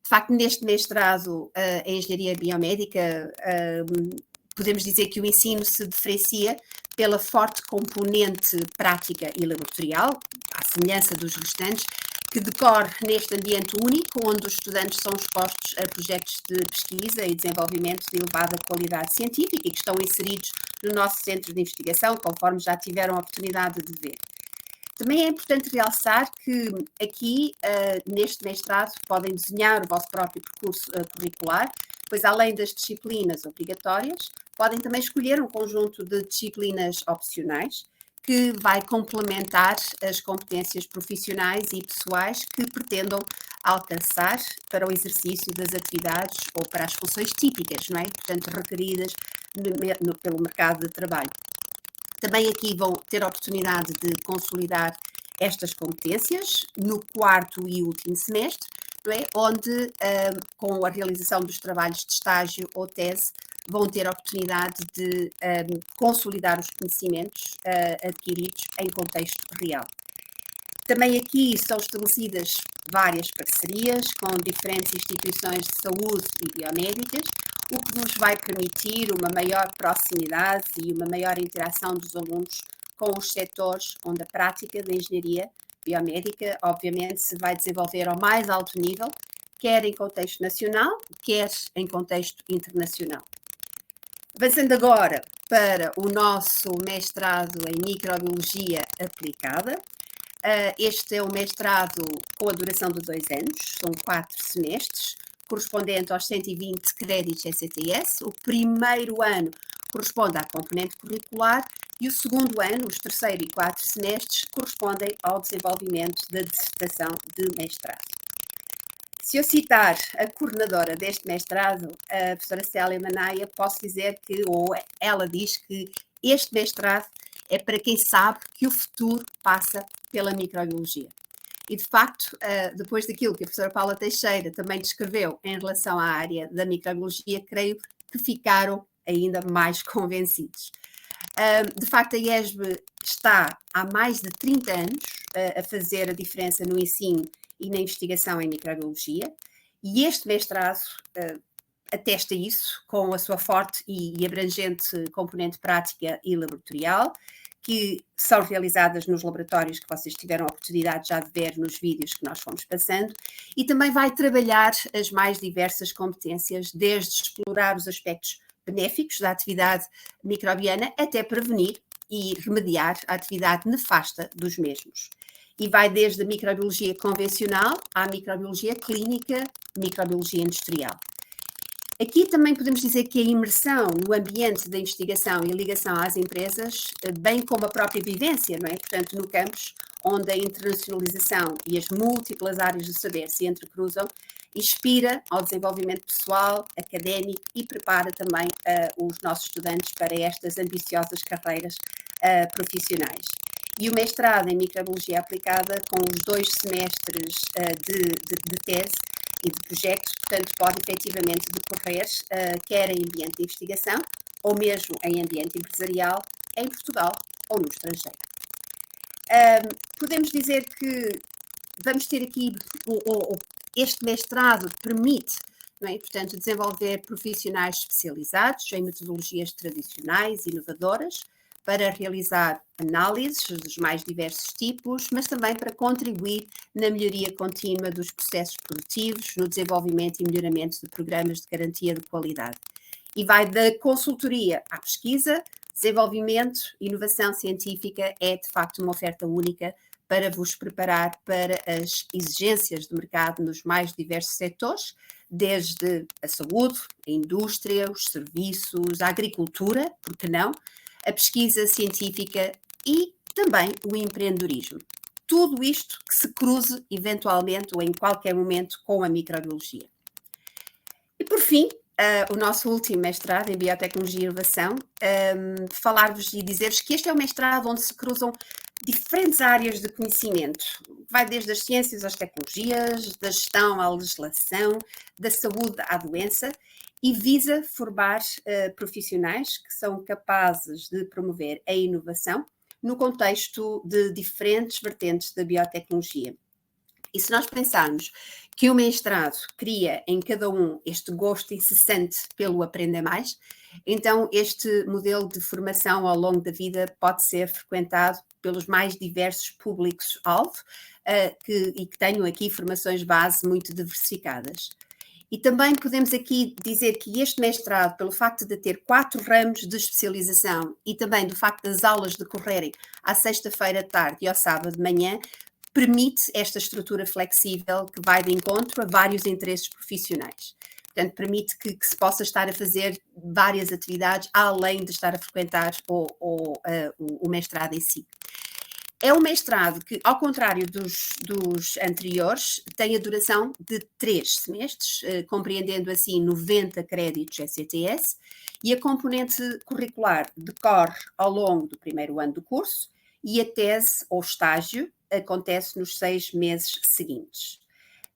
De facto, neste mestrado em Engenharia Biomédica, podemos dizer que o ensino se diferencia pela forte componente prática e laboratorial, à semelhança dos restantes, que decorre neste ambiente único, onde os estudantes são expostos a projetos de pesquisa e desenvolvimento de elevada qualidade científica e que estão inseridos no nosso centro de investigação, conforme já tiveram a oportunidade de ver. Também é importante realçar que aqui, neste mestrado, podem desenhar o vosso próprio percurso curricular, pois além das disciplinas obrigatórias, podem também escolher um conjunto de disciplinas opcionais que vai complementar as competências profissionais e pessoais que pretendam alcançar para o exercício das atividades ou para as funções típicas, não é? Portanto, requeridas pelo mercado de trabalho. Também aqui vão ter a oportunidade de consolidar estas competências no 4º e último semestre, não é? Onde, com a realização dos trabalhos de estágio ou tese, vão ter a oportunidade de consolidar os conhecimentos adquiridos em contexto real. Também aqui são estabelecidas várias parcerias com diferentes instituições de saúde e biomédicas, o que nos vai permitir uma maior proximidade e uma maior interação dos alunos com os setores onde a prática da engenharia biomédica, obviamente, se vai desenvolver ao mais alto nível, quer em contexto nacional, quer em contexto internacional. Avançando agora para o nosso mestrado em microbiologia aplicada. Este é um mestrado com a duração de 2 anos, são 4 semestres, correspondente aos 120 créditos ECTS. O primeiro ano corresponde à componente curricular e o segundo ano, os 3º e 4º semestres, correspondem ao desenvolvimento da dissertação de mestrado. Se eu citar a coordenadora deste mestrado, a professora Célia Manaia, posso dizer que, ou ela diz que este mestrado é para quem sabe que o futuro passa pela microbiologia. E, de facto, depois daquilo que a professora Paula Teixeira também descreveu em relação à área da microbiologia, creio que ficaram ainda mais convencidos. De facto, a IESB está há mais de 30 anos a fazer a diferença no ensino e na investigação em microbiologia, e este mestrado atesta isso com a sua forte e abrangente componente prática e laboratorial, que são realizadas nos laboratórios que vocês tiveram a oportunidade já de ver nos vídeos que nós fomos passando, e também vai trabalhar as mais diversas competências, desde explorar os aspectos benéficos da atividade microbiana até prevenir e remediar a atividade nefasta dos mesmos. E vai desde a microbiologia convencional à microbiologia clínica, microbiologia industrial. Aqui também podemos dizer que a imersão no ambiente da investigação e a ligação às empresas, bem como a própria vivência, não é? Portanto, no campus, onde a internacionalização e as múltiplas áreas do saber se entrecruzam, inspira ao desenvolvimento pessoal, académico e prepara também os nossos estudantes para estas ambiciosas carreiras profissionais. E o mestrado em microbiologia aplicada, com os 2 semestres de tese e de projeto, portanto, pode efetivamente decorrer quer em ambiente de investigação ou mesmo em ambiente empresarial, em Portugal ou no estrangeiro. Podemos dizer que vamos ter aqui, este mestrado permite, não é? Portanto, desenvolver profissionais especializados em metodologias tradicionais, inovadoras, para realizar análises dos mais diversos tipos, mas também para contribuir na melhoria contínua dos processos produtivos, no desenvolvimento e melhoramento de programas de garantia de qualidade. E vai da consultoria à pesquisa, desenvolvimento, inovação científica, é de facto uma oferta única para vos preparar para as exigências do mercado nos mais diversos setores, desde a saúde, a indústria, os serviços, a agricultura, por que não, a pesquisa científica e também o empreendedorismo. Tudo isto que se cruze eventualmente ou em qualquer momento com a microbiologia. E por fim, o nosso último mestrado em Biotecnologia e Inovação, falar-vos e dizer-vos que este é um mestrado onde se cruzam diferentes áreas de conhecimento. Vai desde as ciências às tecnologias, da gestão à legislação, da saúde à doença, e visa formar profissionais que são capazes de promover a inovação no contexto de diferentes vertentes da biotecnologia. E se nós pensarmos que o mestrado cria em cada um este gosto incessante pelo aprender mais, então este modelo de formação ao longo da vida pode ser frequentado pelos mais diversos públicos-alvo e que tenham aqui formações base muito diversificadas. E também podemos aqui dizer que este mestrado, pelo facto de ter 4 ramos de especialização e também do facto das aulas decorrerem à sexta-feira à tarde e ao sábado de manhã, permite esta estrutura flexível que vai de encontro a vários interesses profissionais. Portanto, permite que se possa estar a fazer várias atividades além de estar a frequentar o mestrado em si. É um mestrado que, ao contrário dos anteriores, tem a duração de 3 semestres, compreendendo assim 90 créditos ECTS, e a componente curricular decorre ao longo do primeiro ano do curso e a tese ou estágio acontece nos 6 meses seguintes.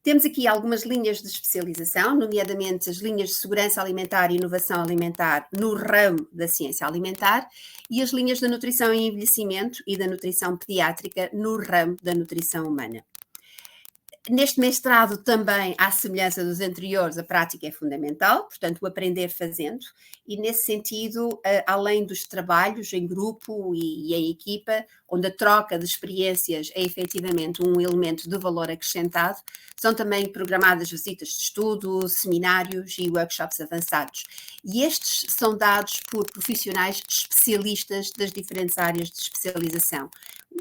Temos aqui algumas linhas de especialização, nomeadamente as linhas de segurança alimentar e inovação alimentar no ramo da ciência alimentar e as linhas da nutrição e envelhecimento e da nutrição pediátrica no ramo da nutrição humana. Neste mestrado também, à semelhança dos anteriores, a prática é fundamental, portanto, o aprender fazendo, e nesse sentido, além dos trabalhos em grupo e em equipa, onde a troca de experiências é efetivamente um elemento de valor acrescentado, são também programadas visitas de estudo, seminários e workshops avançados. E estes são dados por profissionais especialistas das diferentes áreas de especialização.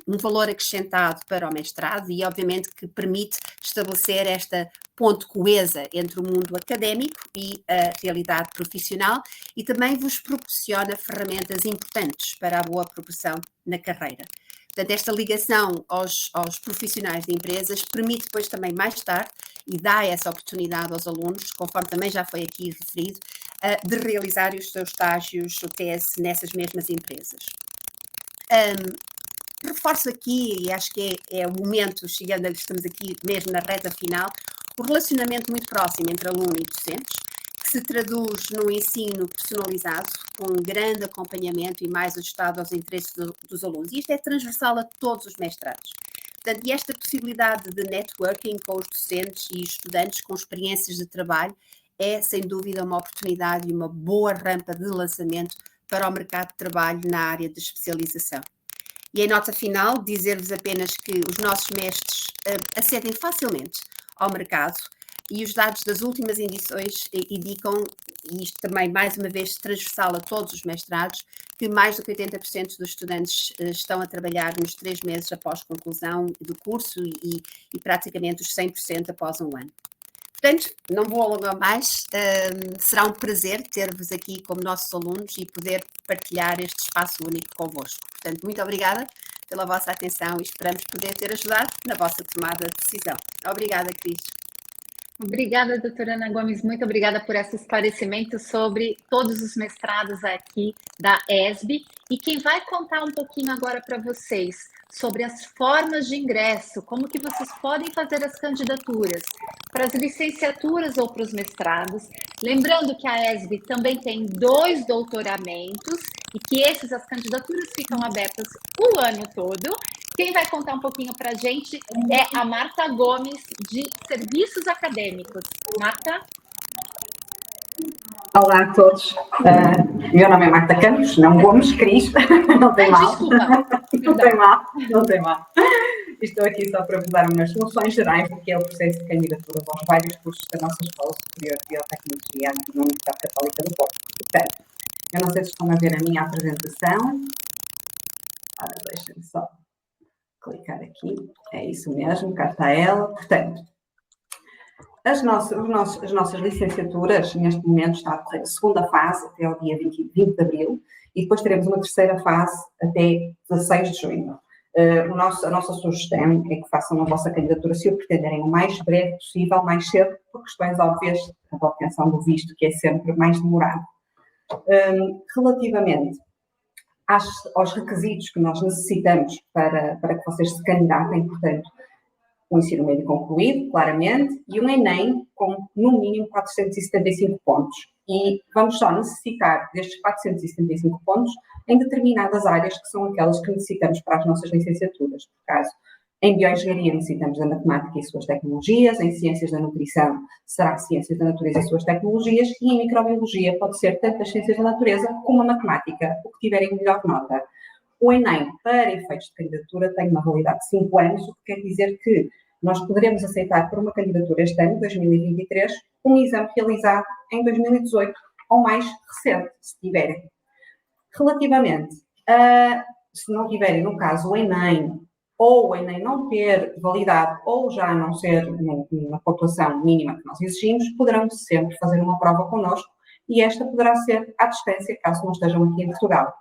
Um valor acrescentado para o mestrado e, obviamente, que permite estabelecer esta ponte coesa entre o mundo académico e a realidade profissional e também vos proporciona ferramentas importantes para a boa progressão na carreira. Portanto, esta ligação aos profissionais de empresas permite depois também mais tarde e dá essa oportunidade aos alunos, conforme também já foi aqui referido, de realizar os seus estágios, o TS, nessas mesmas empresas. Reforço aqui, e acho que é o momento, estamos aqui mesmo na reta final, o relacionamento muito próximo entre aluno e docentes, que se traduz num ensino personalizado, com um grande acompanhamento e mais ajustado aos interesses dos alunos. E isto é transversal a todos os mestrados. Portanto, e esta possibilidade de networking com os docentes e estudantes com experiências de trabalho é, sem dúvida, uma oportunidade e uma boa rampa de lançamento para o mercado de trabalho na área de especialização. E em nota final, dizer-vos apenas que os nossos mestres acedem facilmente ao mercado e os dados das últimas edições indicam, e isto também mais uma vez transversal a todos os mestrados, que mais do que 80% dos estudantes estão a trabalhar nos 3 meses após conclusão do curso e praticamente os 100% após um ano. Portanto, não vou alongar mais, será um prazer ter-vos aqui como nossos alunos e poder partilhar este espaço único convosco. Portanto, muito obrigada pela vossa atenção e esperamos poder ter ajudado na vossa tomada de decisão. Obrigada, Cris. Obrigada, doutora Ana Gomes, muito obrigada por esse esclarecimento sobre todos os mestrados aqui da ESB. E quem vai contar um pouquinho agora para vocês sobre as formas de ingresso, como que vocês podem fazer as candidaturas para as licenciaturas ou para os mestrados. Lembrando que a ESB também tem 2 doutoramentos e que as candidaturas ficam abertas o ano todo. Quem vai contar um pouquinho para a gente é a Marta Gomes, de Serviços Acadêmicos. Marta? Olá a todos. Meu nome é Marta Campos, não Gomes, Cris. Não tem mal. Desculpa. Não tem mal. Estou aqui só para vos dar umas noções gerais do que é o processo de candidatura aos vários cursos da nossa Escola Superior de Biotecnologia na Universidade Católica do Porto. Portanto, eu não sei se estão a ver a minha apresentação. Deixem-me só clicar aqui. É isso mesmo, cá está ela. Portanto, as nossas licenciaturas, neste momento, está a correr a segunda fase, até ao dia 20 de abril, e depois teremos uma terceira fase até 16 de junho. A nossa sugestão é que façam a vossa candidatura, se o pretenderem, o mais breve possível, mais cedo, por questões óbvias da obtenção do visto, que é sempre mais demorado. Relativamente aos requisitos que nós necessitamos para que vocês se candidatem, portanto, o ensino médio concluído, claramente, e um Enem com, no mínimo, 475 pontos. E vamos só necessitar destes 475 pontos em determinadas áreas que são aquelas que necessitamos para as nossas licenciaturas. Por caso, em bioengenharia necessitamos da matemática e suas tecnologias, em ciências da nutrição será ciências da natureza e suas tecnologias, e em microbiologia pode ser tanto as ciências da natureza como a matemática, o que tiverem melhor nota. O Enem, para efeitos de candidatura, tem uma validade de 5 anos, o que quer dizer que nós poderemos aceitar por uma candidatura este ano, 2023, um exame realizado em 2018 ou mais recente, se tiverem. Relativamente se não tiverem, no caso, o Enem, ou o Enem não ter validade, ou já não ser na pontuação mínima que nós exigimos, poderão sempre fazer uma prova connosco, e esta poderá ser à distância, caso não estejam aqui em Portugal.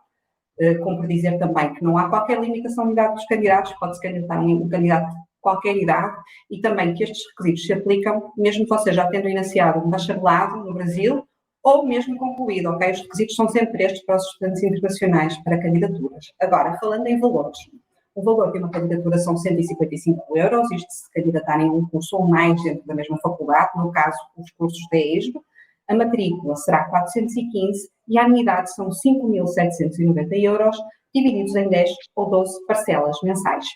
Cumpre dizer também que não há qualquer limitação de idade dos candidatos, pode-se candidatar um candidato de qualquer idade, e também que estes requisitos se aplicam mesmo que você já tendo iniciado um bacharelado no Brasil ou mesmo concluído, ok? Os requisitos são sempre estes para os estudantes internacionais para candidaturas. Agora, falando em valores, o valor de uma candidatura são 155 euros, isto se candidatarem a um curso ou mais dentro da mesma faculdade, no caso, os cursos da ESB. A matrícula será 415 e a anuidade são 5.790 euros, divididos em 10 ou 12 parcelas mensais.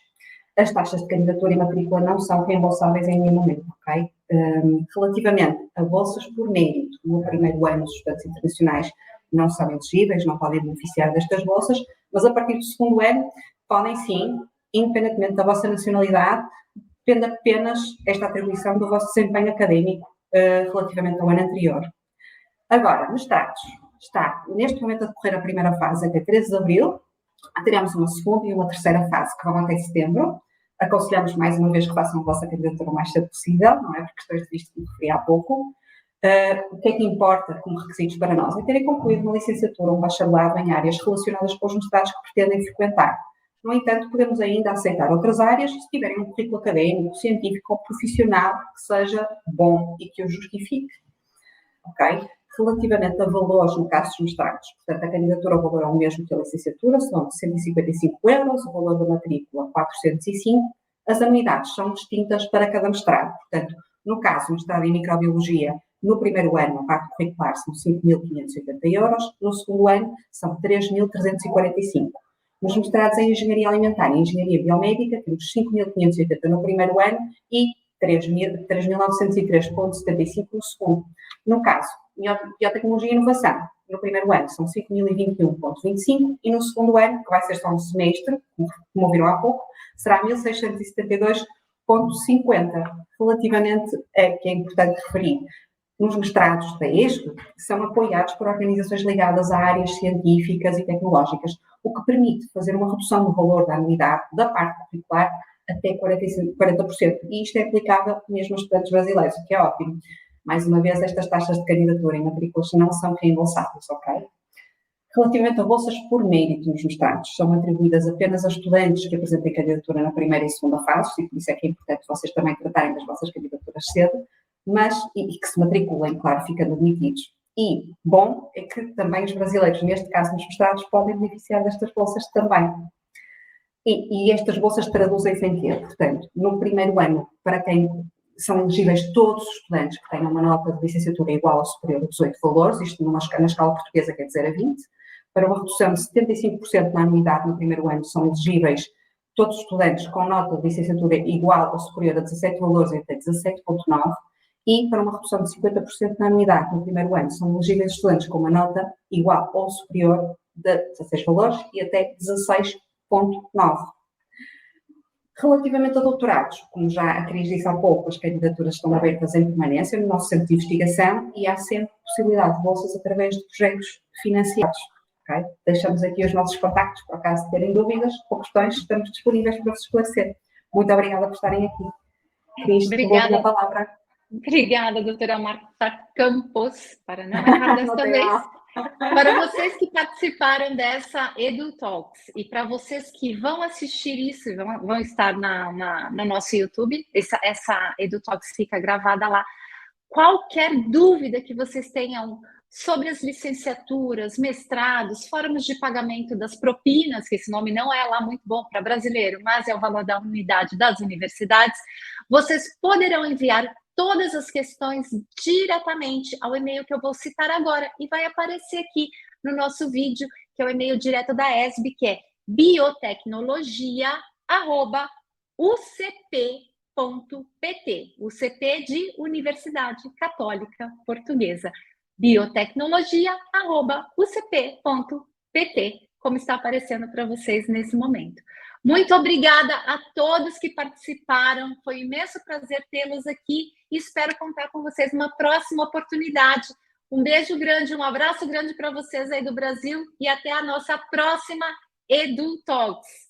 As taxas de candidatura e matrícula não são reembolsáveis em nenhum momento, ok? Relativamente a bolsas por mérito, no primeiro ano os estudantes internacionais não são elegíveis, não podem beneficiar destas bolsas, mas a partir do segundo ano podem sim, independentemente da vossa nacionalidade, depende apenas esta atribuição do vosso desempenho académico relativamente ao ano anterior. Agora, mestrados. Está neste momento a decorrer a primeira fase até 13 de abril, teremos uma segunda e uma terceira fase que vão até setembro. Aconselhamos mais uma vez que façam a vossa candidatura o mais cedo possível, não é? Por questões de visto que referi há pouco. O que é que importa como requisitos para nós? É terem concluído uma licenciatura ou um bacharelado em áreas relacionadas com os mestrados que pretendem frequentar. No entanto, podemos ainda aceitar outras áreas se tiverem um currículo académico, científico ou profissional que seja bom e que o justifique. Ok? Relativamente a valores, no caso dos mestrados, portanto, a candidatura ao valor é o mesmo que a licenciatura, são 155 euros, o valor da matrícula 405, as anuidades são distintas para cada mestrado. Portanto, no caso, mestrado em microbiologia, no primeiro ano, a parte curricular são 5.580 euros, no segundo ano são 3.345. Nos mestrados em engenharia alimentar e engenharia biomédica, temos 5.580 no primeiro ano e 3.903,75 no segundo. No caso, biotecnologia e inovação, no primeiro ano são 5.021,25 e no segundo ano, que vai ser só um semestre, como ouviram há pouco, será 1.672,50. Relativamente a que é importante referir, nos mestrados da ESB, são apoiados por organizações ligadas a áreas científicas e tecnológicas, o que permite fazer uma redução do valor da anuidade da parte curricular até 40%. E isto é aplicável mesmo aos estudantes brasileiros, o que é ótimo. Mais uma vez, estas taxas de candidatura em matrículas não são reembolsáveis, ok? Relativamente a bolsas por mérito nos mestrados, são atribuídas apenas a estudantes que apresentem candidatura na primeira e segunda fase, e por isso é que é importante vocês também tratarem das vossas candidaturas cedo, e que se matriculem, claro, ficando admitidos. E bom é que também os brasileiros, neste caso nos mestrados, podem beneficiar destas bolsas também. E estas bolsas traduzem-se em quê? Portanto, no primeiro ano, para quem são elegíveis todos os estudantes que tenham uma nota de licenciatura igual ou superior a 18 valores, isto na escala portuguesa quer dizer a 20, para uma redução de 75% na anuidade no primeiro ano são elegíveis todos os estudantes com nota de licenciatura igual ou superior a 17 valores e até 17,9, e para uma redução de 50% na anuidade no primeiro ano são elegíveis estudantes com uma nota igual ou superior de 16 valores e até 16,9. Relativamente a doutorados, como já a Cris disse há pouco, as candidaturas estão abertas em permanência no nosso centro de investigação e há sempre possibilidade de bolsas através de projetos financiados. Okay? Deixamos aqui os nossos contactos, por acaso de terem dúvidas ou questões, estamos disponíveis para vos esclarecer. Muito obrigada por estarem aqui. Cris, obrigada. A palavra. Obrigada, doutora Marta Campos, para não errar desta vez. Para vocês que participaram dessa EduTalks e para vocês que vão assistir isso, vão estar no nosso YouTube, essa EduTalks fica gravada lá. Qualquer dúvida que vocês tenham sobre as licenciaturas, mestrados, formas de pagamento das propinas, que esse nome não é lá muito bom para brasileiro, mas é o valor da unidade das universidades, vocês poderão enviar todas as questões diretamente ao e-mail que eu vou citar agora e vai aparecer aqui no nosso vídeo, que é o e-mail direto da ESB, que é biotecnologia@ucp.pt. UCP de Universidade Católica Portuguesa. biotecnologia@ucp.pt, como está aparecendo para vocês nesse momento. Muito obrigada a todos que participaram, foi um imenso prazer tê-los aqui e espero contar com vocês numa próxima oportunidade. Um beijo grande, um abraço grande para vocês aí do Brasil e até a nossa próxima EduTalks.